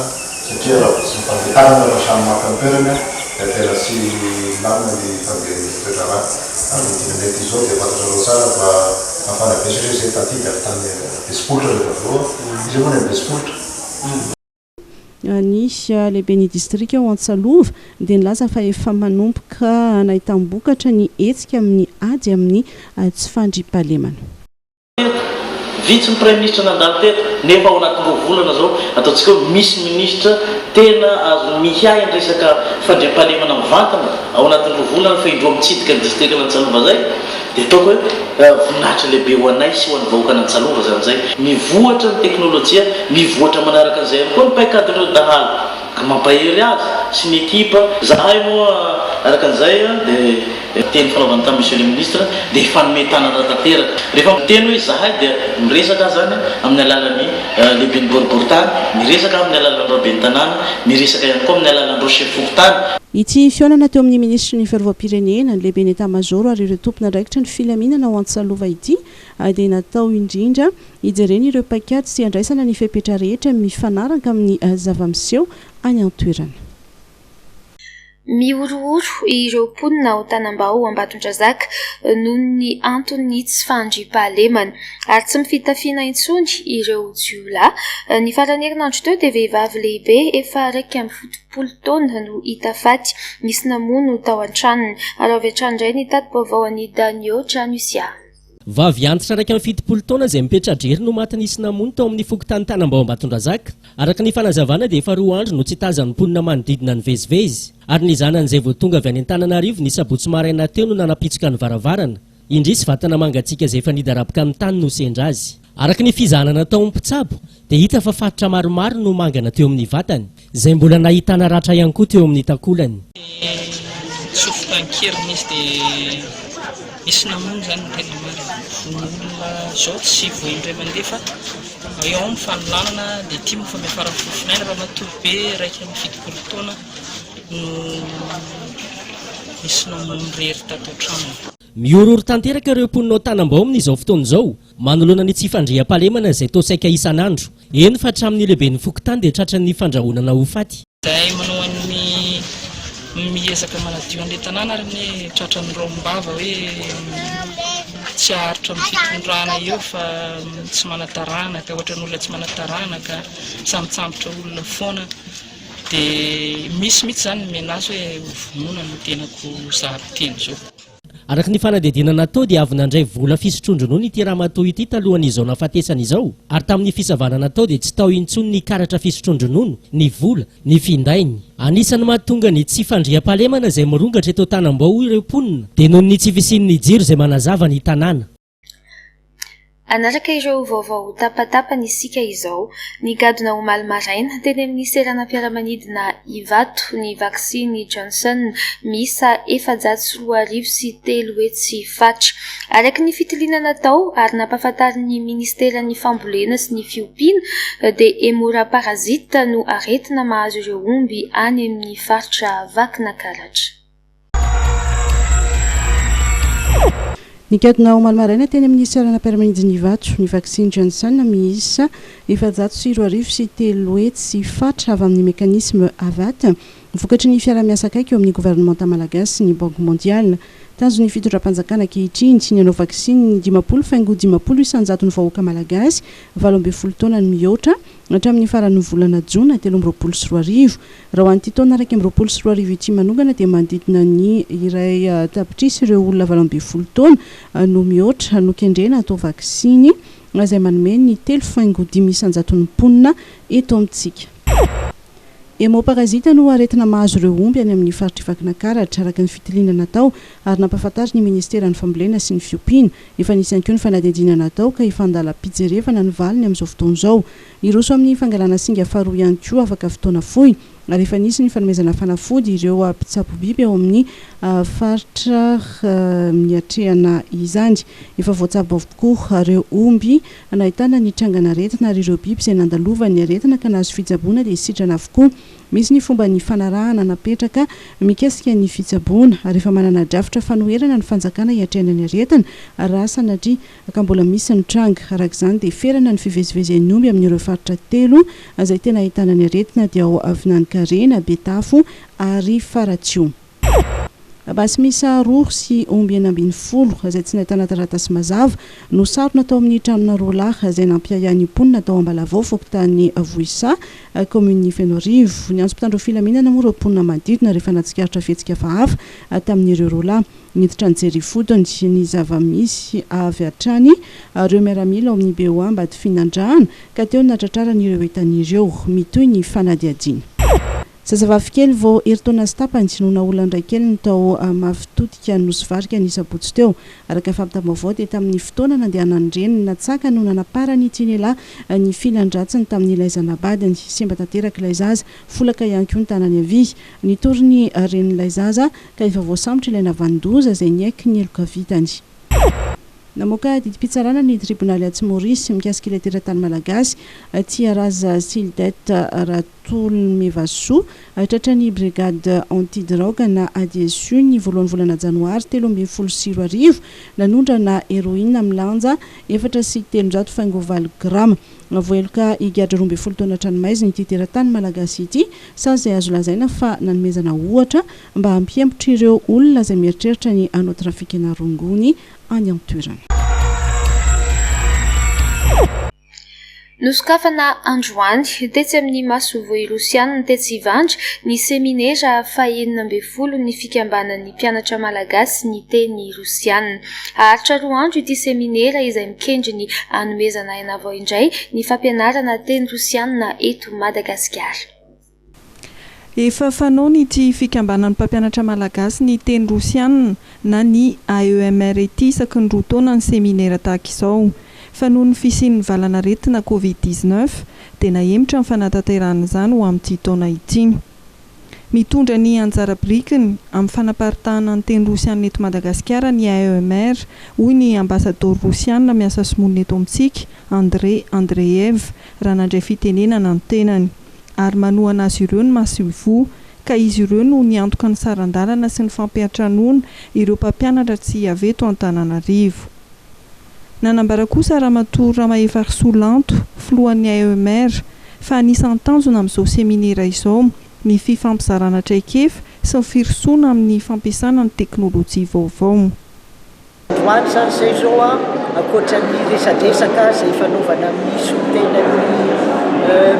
satria raha tsy fametanana raha samy maka ny toerana tena sy lamina ny fandeha raha ary tinanety izao dia fantatra reo tsara fa afana besotry zay taty avy tany besipolitra rehefa voa izy moa ny besipolitra. Ny lehibe ny distrika ao Antsalova dia nilaza fa efa manomboka nahitambokatra ny hetsika amin'ny ady amin'ny tsy fandriam-pahalemana. Vitsy ny premier ministre nandalo teto nefa ao anaty roa volana zao ataontsika hoe misy ministre tena azo mihay ny resaka fandriam-pahalemana mivantana ao anaty roa volana fa indroa mitsidika ny distrika n'Antsalova zay dia ataoko hoe voninahitra lehibe ho anay sy ho an'ny vahoaka n'Antsalova zany zay mivoatra ny teknôlôjia mivoatra manaraka an'izay ihany koa ny paikadin'ireo dahalo ka mampahery azy sy ny ekipa zahay moa araka an'izay dia teny fanaovana tamin'ny monsieur le ministre dia fanometanana tanteraka rehefa miteny hoe zahay dia miresaka zany amin'ny alalan'ny lehiben'ny boriboritany miresaka amin'ny alalan'ny raben'ny tanàna miresaka ihany koa amin'ny alalan'ireo chef fokontany. Ity fionana teo amin'ny ministra ny fiarovam-pirenena ny lehibe ny etat-majoro ary ireo tompona ndraikitra ny filaminana ao Antsalova ity dia natao indrindra hijereny ireo paikady sy andraisana ny fepetra rehetra mifanaraka amin'ny zava-miseho any an-toerana. Miorooro ireo mponina ao Tanambao Ambatondrazaka noho ny antony tsy fandriam-pahalemana ary tsy mifitafiana intsony ireo jiolahy. Ny farany herinandro teo dia vehivavy lehibe efa 1.7 taona no hita faty nisy namono tao an-tranony ary avy hatrany indray ny tadim-baovao an'i Danio Tranusia. Vavy antitra 1.7 taona izay mipetra-drery no maty nisy namono tao amin'ny fokontany Tanambao Ambatondrazaka. Araka ny fanazavana dia efa 2 andro no tsy tazan'ny mponina manodidina ny vezivezy ary ny zanan'izay vao tonga avy any Antananarivo ny sabotsy maraina teo no nanapitsoka ny varavarana. Indrisy vatana mangatsiaka izay efa nidaraboka amin'ny tany no sendra azy. Araka ny fizahanana tao mpitsabo dia hita fa fatotra maromaro no mangana teo amin'ny vatany izay mbola nahitana ratra ihany koa teo amin'ny takolany. Misy namono zany ny tena marina olona zao tsy voindray mandefa eo amin'ny fanolanana dia tia mofa miafara fofinaina raha matory be raika amin'ny 7 taona no misy namono rery tato trano. Miororo tanteraka ireo mponina ao Tanambao amin'izao fotoana izao manoloana ny tsy fandriam-pahalemana izay toa saika isan'andro. Eny fa hatramin'ny lehiben'ny fokontany dia tratran'ny fandrahonana ho faty. Zahay manao an'ny miezaka manadio an'ilay tanàna ary ny tratran'ny rombava hoe tsy aharitra amin'ny fitondrana eo fa tsy manataranaka ohatran'ny olona tsy manataranaka sambatsambotra olona foana dia misy mihitsy zany menazy hoe vonoana no tenako zaham-teny zao. Araka ny fanadihadiana natao dia avy nandray vola fisotrondronono ity ramatoa ity talohan'izao nafatesana izao ary tamin'ny fisavana natao dia tsy tao intsony ny karatra fisotrondronono, ny vola, ny findainy. Anisany mahatonga ny tsy fandriam-pahalemana izay mirongatra eto Tanambao ireo mponina dia noho ny tsy fisian'ny jiro izay manazava ny tanàna. Anaraka ireo vaovao tapatapany isika izao, ny gadona omaly maraina teny amin'ny seranam-piaramanidina Ivato ny vaksiny Johnson misa 703 hetsy fatra. Araka ny fitiliana natao ary nampahafantarin'ny ministeran'ny fambolena sy ny fiompiana dia emora parazita no aretina mahazo ireo omby any amin'ny faritra Vakina Karatra. Ny gadona omaly maraina teny amin'ny seranam-piaramanidina Ivato ny vaksiny Johnson miisa 703 hetsy fatra avy amin'ny mekanisme avata vokatry ny fiara-miasa akaiky eo amin'ny gouvernementa malagasy sy ny banque mondiale tanjony fitondram-panjakana ankehitriny tsy ny anao vaksiny 10 faingo 10 isanjaton'ny vahoaka malagasy 12 taona ny mihoatra hatramin'ny faran'ny volana jona 13 raha ho an'ity taona 13 ity manokana dia manodidina ny iray tapitrisy ireo olona 12 taona no mihoatra no kendrena atao vaksiny izay manome ny 3 faingo 10 isanjaton'ny mponina eto amintsika. Hémoparasite no aretina mahazo ireo omby any amin'ny faritry Vakinankaratra araka ny fitiliana natao ary nampahafantarina ny ministeran'ny fambolena sy ny fiompiana efa nisy ihany koa ny fanadihadiana natao ka ifandala pijerevana ny valiny amin'izao fotoana izao. Iroso amin'ny fangalana singa faharoa ihany koa afaka fotoana fohy ary efa nisy ny fanomezana fanafody ireo mpitsapo biby ao amin'ny faritra miatrehana izany. Efa voatsabo avokoa ireo omby nahitana ny trangana aretina ary ireo biby izay nandalova ny aretina ka nahazo fitsaboana dia sitrana avokoa. Misy ny fomba ny fanarahana napetraka mikasika ny fitsaboana ary efa manana drafitra fanoherana ny fanjakana hiatrehana ny aretina raha sanatria ka mbola misy ny tranga. Araka izany dia ferana ny fivezivezen'ny omby amin'ireo faritra 3 izay tena ahitana ny aretina dia ao Avinankarena, Betafo ary Faratsio. Basy misa roa sy omby 12 izay tsy nahitana taratasy mazava no sarona tao amin'ny tranona Roalahy izay nampiahian'ny mponina tao Ambalavao fokontany Voisa commune Fenorivo. Ny antso mpitandro filaminana moa ireo mponina manodidina rehefa natsikaritra fihetsika hafa tamin'ireo Roalahy niditra ny jerifotony ny zava-misy avy hatrany ireo miaramila ao amin'ny BOA ambady finandrahana ka teo natratraran'ireo etan'ireo mitoy ny fanadihadiana. Zazavavy kely vao eritaona sy tapany no naolana iray kely ny tao mafitotika Nosy-Varika ny sabotsy teo. Araka fampitam-baovao dia tamin'ny fotoana nandehanany reny natsaka no nanaparany Tinela ny filan-dratsiny tamin'ilay zanabadiny. Semba tanteraka ilay zaza folaka ihany koa ny tanany havia nitoriny ren'ilay zaza ka efa voasambotra ilay navandoza izay niaiky ny eloka vitany. Namoaka didim-pitsarana ny tribonaly Atsimorisy mikasika ilay teratany malagasy Tiaraza Sildette Ratolmevaso tratran'ny brigade antidrogue na ADSU ny voalohan'ny volana janoary 13 nanondrana héroïne milanja 4.3 grama voeloka igadra 12 taona tranomaizina ity teratany malagasy ity sazy izay azo lazaina fa nanomezana ohatra mba hampiempotra ireo olona izay mieritreritra ny anao trafikina rongony any amin'ny toerana. Nosokafana androany tetsy amin'ny Masovo Irosiana ny tetsy Ivandry ny seminera faha-12 ny fikambanan'ny mpianatra malagasy ny teny Irosiana. Aritra 2 andro ity seminera izay mikendry ny hanomezana aina avao indray ny fampianarana teny Irosiana eto Madagasikara. Efa fanaony ity fikambanan'ny mpampianatra malagasy ny teny Rosiana na ny AEMR ity isaky ny 2 taona ny seminera tahaka izao. Fanohy ny fisian'ny valanaretina COVID-19 dia nahemitra ny fanatanterahana izany ho amin'ity taona ity. Mitondra ny anjara birikiny amin'ny fanaparitahana ny teny Rosiana eto Madagasikara ny AEMR hoy ny ambasador Rosiana miasa somonina eto amintsika André Andreev raha nandray fitenenana ny tenany ary manohana azy ireo ny masivo ka izy ireo no niantoka ny sarandalana sy ny fampiatranoana ireo mpampianatra tsy aveto Antananarivo. Nanambara kosa Ramatoa Ramaefar Solanto filohan'ny AEMR fa anisan'ny tanjona amin'izao seminera izao ny fifampizarana traikefa sy ny firosoana amin'ny fampiasana ny teknôlôjia vaovao. Androany izany izay izao ankoatran'ny resadresaka izay fanaovana amin'ny solitenan'ny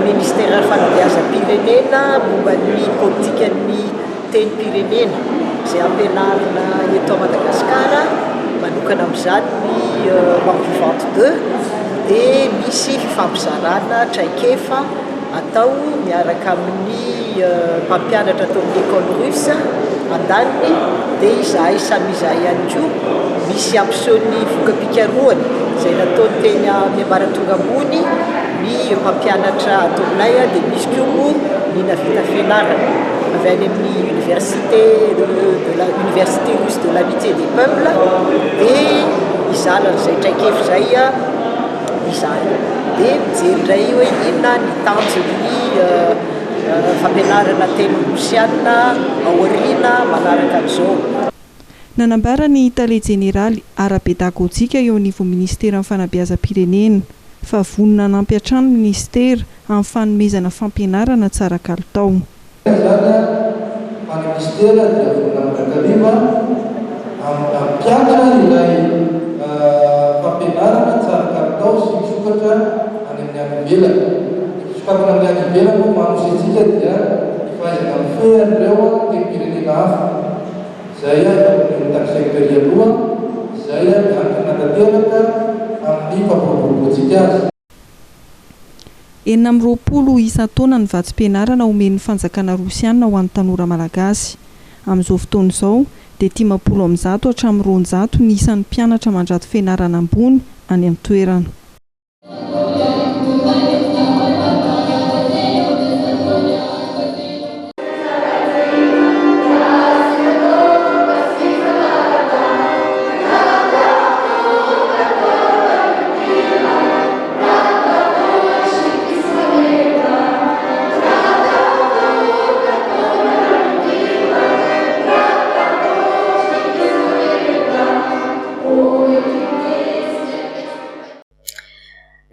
ministera fanabeazam-pirenena momba ny politikan'ny teny-pirenena izay ampianarina eto Madagasikara manokana amin'izany ny Banque Vivante 2 dia misy fifampizarana traikefa atao miaraka amin'ny mpampianatra atao amin'ny école russe an-daniny dia izahay samy izahay ihany koa misy ampisehoany vokam-pikarohany izay nataony teny miambaratonga ambony ny mpampianatra atao aminay dia misy koa ny navita fianarana avy any amin'ny université russe de l'amitié des peuples dia izalana izay traikefa izay izahay dia mijery indray hoe inona ny tanjony fampianarana teny rosiana aoriana manaraka an'izao. Nanambara ny Tale Généraly ara-pédagogique eo anivon'ny ministera fanabeazam-pirenena fa vonona nampy hatrany ny ministera amin'ny fanomezana fampianarana tsara kalitao. Zany ministera dia vonona mandrakariva ampianatra ilay fampianarana tsara kalitao sy misokatra any amin'ny any ivelany. Sokatana amin'ny any ivelany moa manositsika dia fahaizana mifehan'ireo tenim-pirenena hafa. Zay amin'ny secteur aloha, zay miankina tanteraka amin'ny fampiroboroboantsika azy. Enina amby roapolo isan-taona ny vatsim-pianarana omen'ny fanjakana rosiana ho an'ny tanora malagasy. Amin'izao fotoana izao dia 50% hatramin'ny 200 ny isan'ny mpianatra mandrato fianarana ambony any amin'ny toerana.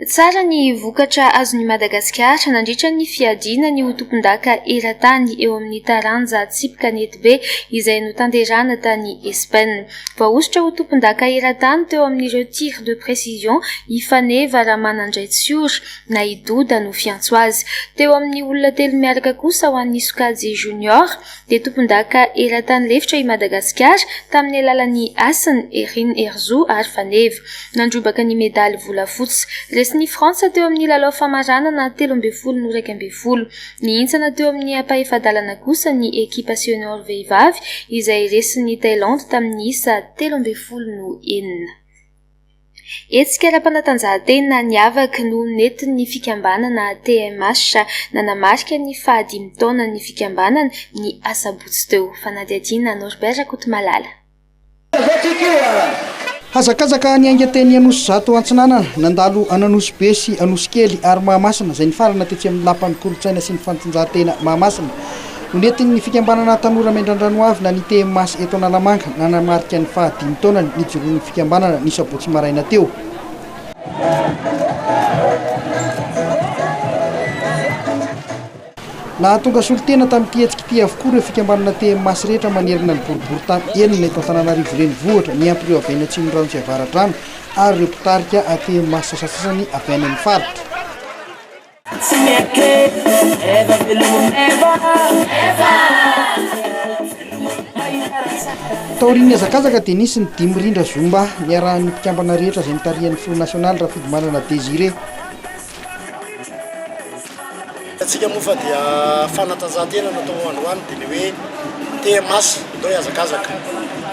Tsara ny vokatra azon'i Madagasikara nandritra ny fiadinany ho tompon-daka eran-tany eo amin'ny taranja tsipikanety be izay notanterahana tany Espagne. Voaositra ho tompon-daka eran-tany teo amin'ireo tir de précision ifaneva raha manandray tsiora na idoda no fiantso azy. Teo amin'ny olona telo miaraka kosa ho an'ny sokajy junior dia tompon-daka eran-tany lefitra i Madagasikara tamin'ny alalan'ny asiny Erin Erzo ary faneva. Nandrobaka ny medaly volafotsy. Ny Fransa teo amin'ny lalao famaranana 13-1. Nihintsana teo amin'ny ampahefadalana kosa ny ekipa senior vehivavy izay resin'ny Thailande tamin'ny isa 13-1. Etsika ara-panatanjahantena niavaka no nentin'ny fikambanana TMH nanamarika ny 15 taona ny fikambanana ny asabotsy teo. Fanadihadiana Norbert Rakotomalala. Hazakazaka ny aingateny Anosy Zato Antsinanana nandalo Ananosy Be sy Anosy Kely ary Mahamasina izay nifarana tetsy amin'ny lapan'ny kolontsaina sy ny fanatanjahantena Mahamasina. No nentin'ny fikambanana tanora Maindrandrano avy na ny TMH eto Analamanga nanamarika ny 15 taona nijoroan'ny fikambanana ny sabotsy maraina teo. Nahatonga solitena tamin'ity hetsika ity avokoa ireo fikambanana TMH rehetra manerana ny boribory tany enina eto Antananarivo renivohitra ny ampy ireo avy any atsimo rano sy avaradrano ary ireo mpitarika TMH sasasasany avy any amin'ny faritra. Taorian'ny hazakazaka dia nisy ny 5 rindra zomba niarahan'ny mpikambana rehetra izay nitarihan'ny Front National raha fidimanana Désiré. Tsika moa fa dia fanatanjahantena natao androany dia le hoe TMH atao hazakazaka.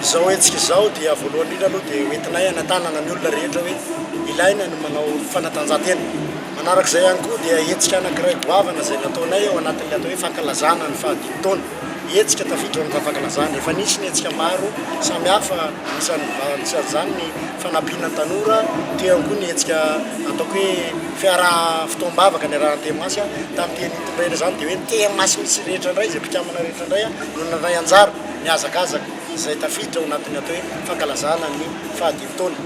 Izao hetsika izao dia voalohany indrindra aloha dia hoentinay anatanana ny olona rehetra hoe ilaina no manao fanatanjahantena. Manarak'izay ihany koa dia hetsika anankiray goavana izay nataonay ao anatin'ilay atao hoe fankalazana ny 15 taona. Hetsika tafiditra amin'ny fankalazana efa nisy ny hetsika maro samihafa isan'izany ny fanampiana ny tanora teo ihany koa ny hetsika ataoko hoe fiaraha fotoam-bavaka ny arahan'ny TMH tamin'ny teny itondraina izany dia hoe ny TMH misy rehetra indray izay mpikambana rehetra indray no nanay anjara ny hazakazaka izay tafiditra ao anatin'ny atao hoe fankalazana ny 15 taona.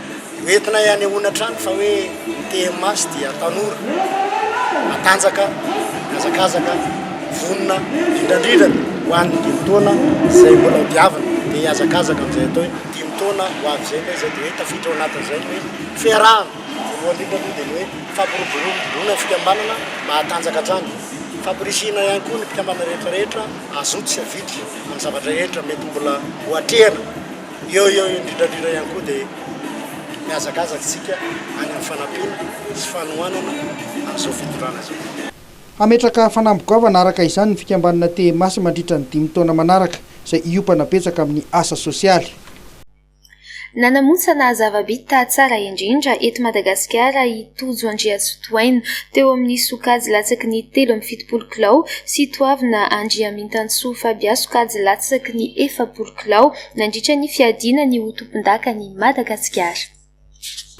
Hoentinay any onatrany fa hoe TMH dia tanora matanjaka hazakazaka vonona indrindrindra ho an'ny 5 taona izay mbola diavana dia hazakazaka amin'izay atao hoe 5 taona ho avy izay ilay izay dia hoe tafiditra ao anatin'izay hoe fiarahana voalohany indrindra dia hoe fampiroboroboana ny fikambanana mahatanjaka hatrany. Fampirisihana ihany koa ny mpikambana rehetrarehetra azoto sy avitry amin'ny zavatra rehetra mety mbola ho atrehana. Eo indrindrandrindra ihany koa dia mihazakazaka isika any amin'ny fanampiana sy fanohanana amin'izao fitondrana izao. Ametraka fanambogoavana araka izany ny fikambanana TMH mandritra ny 5 taona manaraka izay iompana betsaka amin'ny asa sosialy. Nanamontsana zava-bita tsara indrindra eto Madagasikara i Tojo Andriatsitoaina teo amin'ny sokajy latsaky ny 17 kilao sy toavina Andriamintantsoa Fabia sokajy latsaky ny 40 kilao nandritra ny fiadinany ho tompon-daka ny Madagasikara.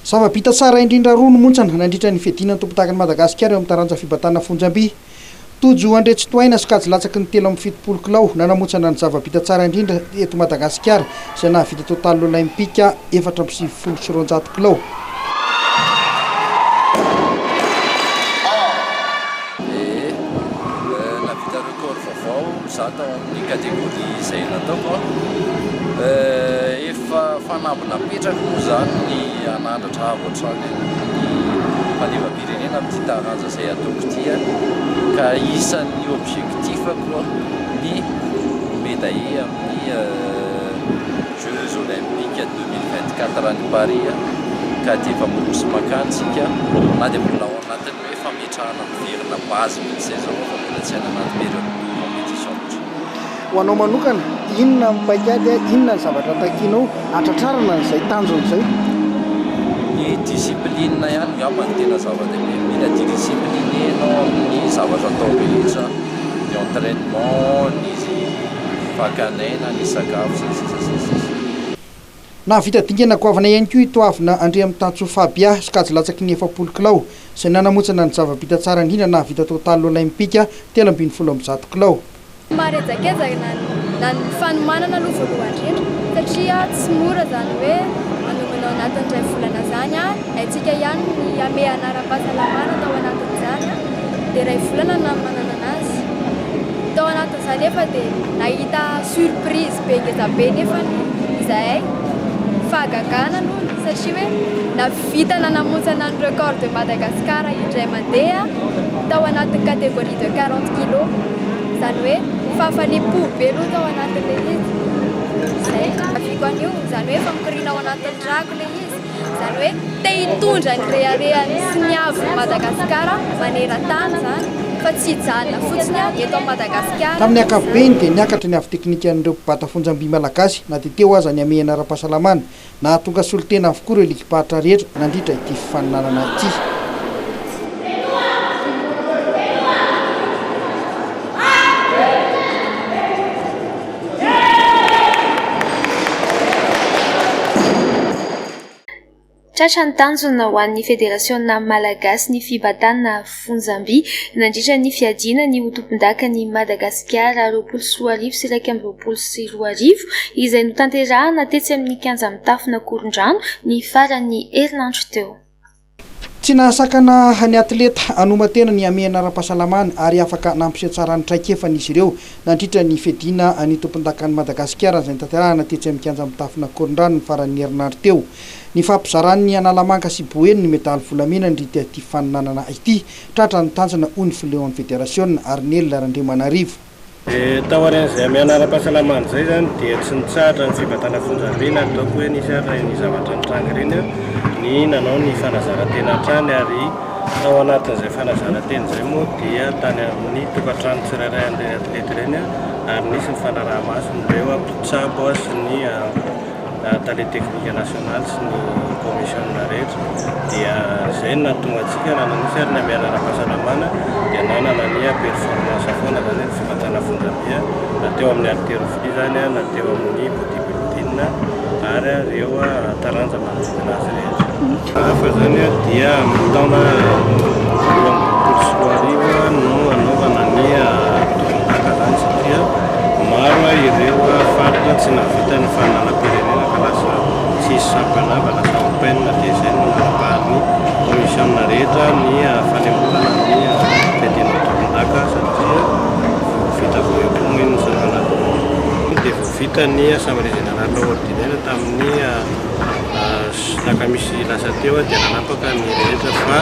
Zava-bita tsara indrindra roa no montsana nandritra ny fiadinany tompon-daka ny Madagasikara eo amin'ny taranja fibatana Fonjamby. Tojo Andriatsitoaina sokajy latsaky ny 17 kilao nanamontsana ny zava-bita tsara indrindra eto Madagasikara izay nahavita total olimpika 470 kilao. Navita record vaovao za tao amin'ny kategoria izay nataoko efa fanambina petraka moa zany ny anandratra ohatrany ny maleva-pirenena amin'ity taranja izay ataoko ity ka isan'ny objectifako ny médaille amin'ny Jeux olympiques 2024 any Paris ka dia efa morosy makantsika na dia mbola ao anatin'ny hoe fametrahana miverina base mihitsy izay zao fa mbola tsy any anaty période compétition loatra. Ho anao manokana inona mipaikady inona ny zavatra takianao atratrarana n'izay tanjon'izay? Ny discipline ihany ngamba ny tena zava-dehibe, mila discipline anao amin'ny zavatra atao rehetra, ny entraînement, ny fakanaina, ny sakafo na vita dingana goavana ihany koa itoavina andre amin'ny Tantso Fabia skajy latsaky ny 7 kilao izay nanamotsana ny zava-bita tsara indrindra na vita total olimpika 17 kilao. Marezakezaka na ny fanomanana aloha voalohany indrindra satria tsy mora zany hoe manomanao anatin'izay volana zany haitsika ihany ny ame anara-pahasalamana tao anatin'izany dia ray volana na manana anazy tao anatin'izany efa dia nahita surprise be ngeza be nefa izahay fahagagana no satria hoe navita nanamontsana ny record de Madagascar indray mandeha tao anatin'ny catégorie de 40 kilo zany hoe fahafaliam-po be aloha tao anatin'ilay izy zay aviko an'io zany hoe famikoriana ao anatin'ny drako ilay izy zany hoe te hitondra ny reharehany sy ny avo Madagascar maneran-tany zany fa tsy hijanona fotsiny eto Madagascar. Tamin'ny ankapobeny dia niakatra ny avy teknikan'ireo mpibata fonjam-by malagasy na dia teo aza ny ame anara-pahasalamana na tonga solotena avokoa ireo likipahatra rehetra nandritra ity fifaninanana ity. Tratra ny tanjona ho an'ny Fédérationna Malagasy ny fibatana fonjam-by nandritra ny fiadiana ny ho tompon-dakan'ny Madagasikara 24 sy 2024 izay notanterahana tetsy amin'ny kianja mitafina Korondrano ny faran'ny herinandro teo. Tsy nahasakana ny atleta anomatena ny ame anara-pahasalamana ary afaka nampiseho tsara ny traikefa izy ireo nandritra ny fiadiana ny tompon-dakan'ny Madagasikara izay notanterahana tetsy amin'ny kianja mitafina Korondrano ny faran'ny herinandro teo. Ny fampizaran'ny Analamanga sy Boeny ny medaly volamena ndrity ity faninanana ity tratra ny tanjona ony fileon'ny fédération Arnel Randriamanarivo. Tao aorian'izay ame anara-pahasalamana zay zany dia tsy nitsahatra ny fibatana fonjam-by ataoko hoe nisy ara ny zavatra nitranga ireny ny nanao ny fanazarantena hatrany ary tao anatin'izay fanazarantena zay moa dia tany amin'ny tokantrano tsirairay an'ireny atleta ireny ary nisy ny fanaraha-masony ireo mpitsabo sy ny tale teknika nasional sy ny komisiona rehetra dia zay natonga antsika nananisy ary ny ame anara-pahasalamana dia nanana ny performance foana zany ny fibatana fonjam-by na teo amin'ny haltérophilie zany na teo amin'ny bodybuilding ary ireo taranja manodidina azy rehetra. Hafa zany dia amin'ny taona 2024 no anaovana ny tompon-daka zany satria maro ireo faritra tsy navita ny fananam-pirenena ka lasa tsisy sampanava lasa openina dia izay no napahan'ny komisiona rehetra ny fanembolana ny fiadiana tompon-daka satria vita voepongy ny zavana dia voavita ny assemblée générale ordinaire tamin'ny takamisy lasa teo dia nanapaka ny rehetra fa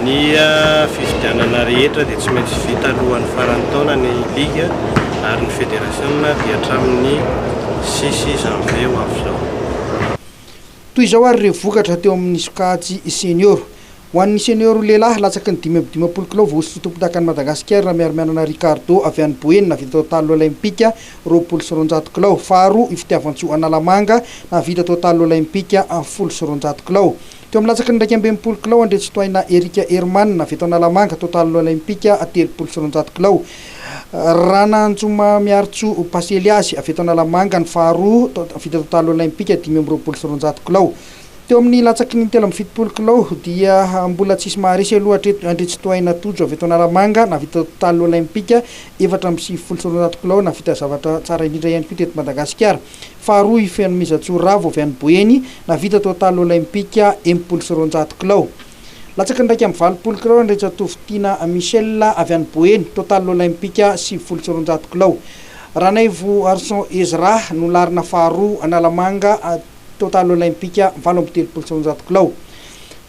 ny fifidianana rehetra dia tsy maintsy vita alohan'ny farany taona ny ligue ary ny fédération dia hatramin'ny 6 janvier ho avy zao. Toy izao ary ireo vokatra teo amin'ny sokajy senior. Ho an'ny senior lehilahy latsaky ny 20 kilao voasy tompon-dakan'ny Madagasikara miaramianana Ricardo avy any Boeny na vita total olimpika 29 kilao. Faharoa ifitiavan-tsoa Analamanga na vita total olimpika 10 kilao. Teo amin'ny latsaky ny 20 kilao Andretsotoaina Erika Herman na vita Analamanga total olimpika 30 kilao. Rananjoma miartso pasely azy avy eto Analamanga ny faharoa vita total olimpika 20 kilao. Teo amin'ny latsaky ny 17 kilao dia mbola tsisy maharesy aloha Andretsotoaina Tojo avy eto Analamanga na vita total olimpika 4 kilao na vita zavatra tsara indrindra ihany koa teto Madagasikara. Faharoa Ifenomizatso Ravo avy any Boeny na vita total olimpika 10 kilao. Latsaky ndraiky amin'ny 20 kilao Andretsatovitina Michel avy any Boeny total olimpika 7 kilao. Ranaivo Arson Ezra no larina faharoa Analamanga total olympique valo amby telopolo sy roanjato kilao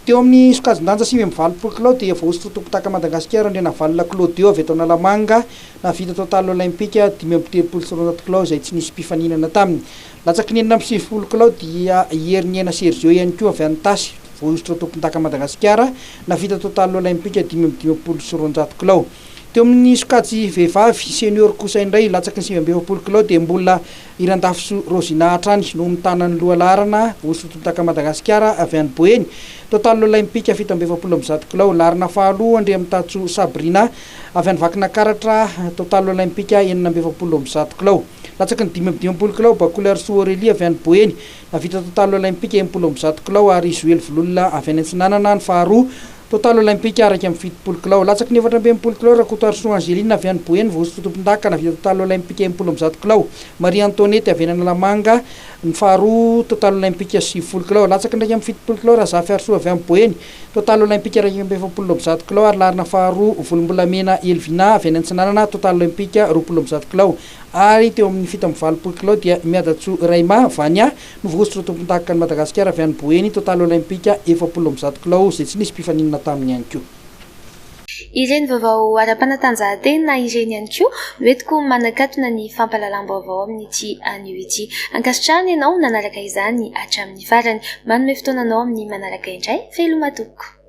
teo amin'ny sokajin-danja sivy amby valopolo kilao dia voaosy totompotaka Madagasikara ndre navalona Claudio avy eto Analamanga navita total olympique 5 amby telopolo sy roanjato kilao izay tsy nisy mpifaninana taminy latsaky ny 4 amby 90 kilao dia Herniena Sergio ihany koa avy any Tasy voaosy totompotaka Madagasikara navita total olympique 5 amby 20 sy roanjato kilao teo amin'ny sokajy vehivavy senior kosa indray latsaky ny 7 amby 20 kilao dia mbola Irandafiso Rosina Hatrany no mitanany lohalarana voaosy totompotaka Madagasikara avy any Boeny total olympique 7 amby 20 amby 100 kilao larina faharoa andre amin'ny Tatso Sabrina avy any Vakinakaratra total olympique 9 amby 20 amby 100 kilao latsaky ny 5 amby 20 kilao Bakoly Arso Aurélie avy any Boeny navita total olympique 10 amby 100 kilao ary Joel Vololona avy any Antsinanana ny faharoa total olympique araky amby 70 kilao latsaky ny 4 amby 20 kilao Rakoto Arso Angeline avy any Boeny voaosy totompondaka navita total olympique 10 amby 100 kilao Marie Antoinette avy any Analamanga ny faharoa total olympique 70 kilao latsaky ndraiky amby 70 kilao Razafy Arso avy any Boeny total olympique araky amby 20 amby 100 kilao ary larina faharoa Volombolamena Elvina avy any Antsinanana total olympique 20 amby 100 kilao ary teo amin'ny 7 amby 20 kilao dia Miadatso Raima Vania no voaosy totompondaka ny Madagasikara avy any Boeny total olympique 20 amby 100 kilao izay tsy nisy mpifaninana taminy ihany koa ireny vaovao ara-panatanjahantena ireny ihany koa hoentiko manakatona ny fampahalalam-baovao amin'ity anio ity ankasitrahana ianao nanaraka izany hatramin'ny farany manome fotoananao amin'ny manaraka indray felomatoko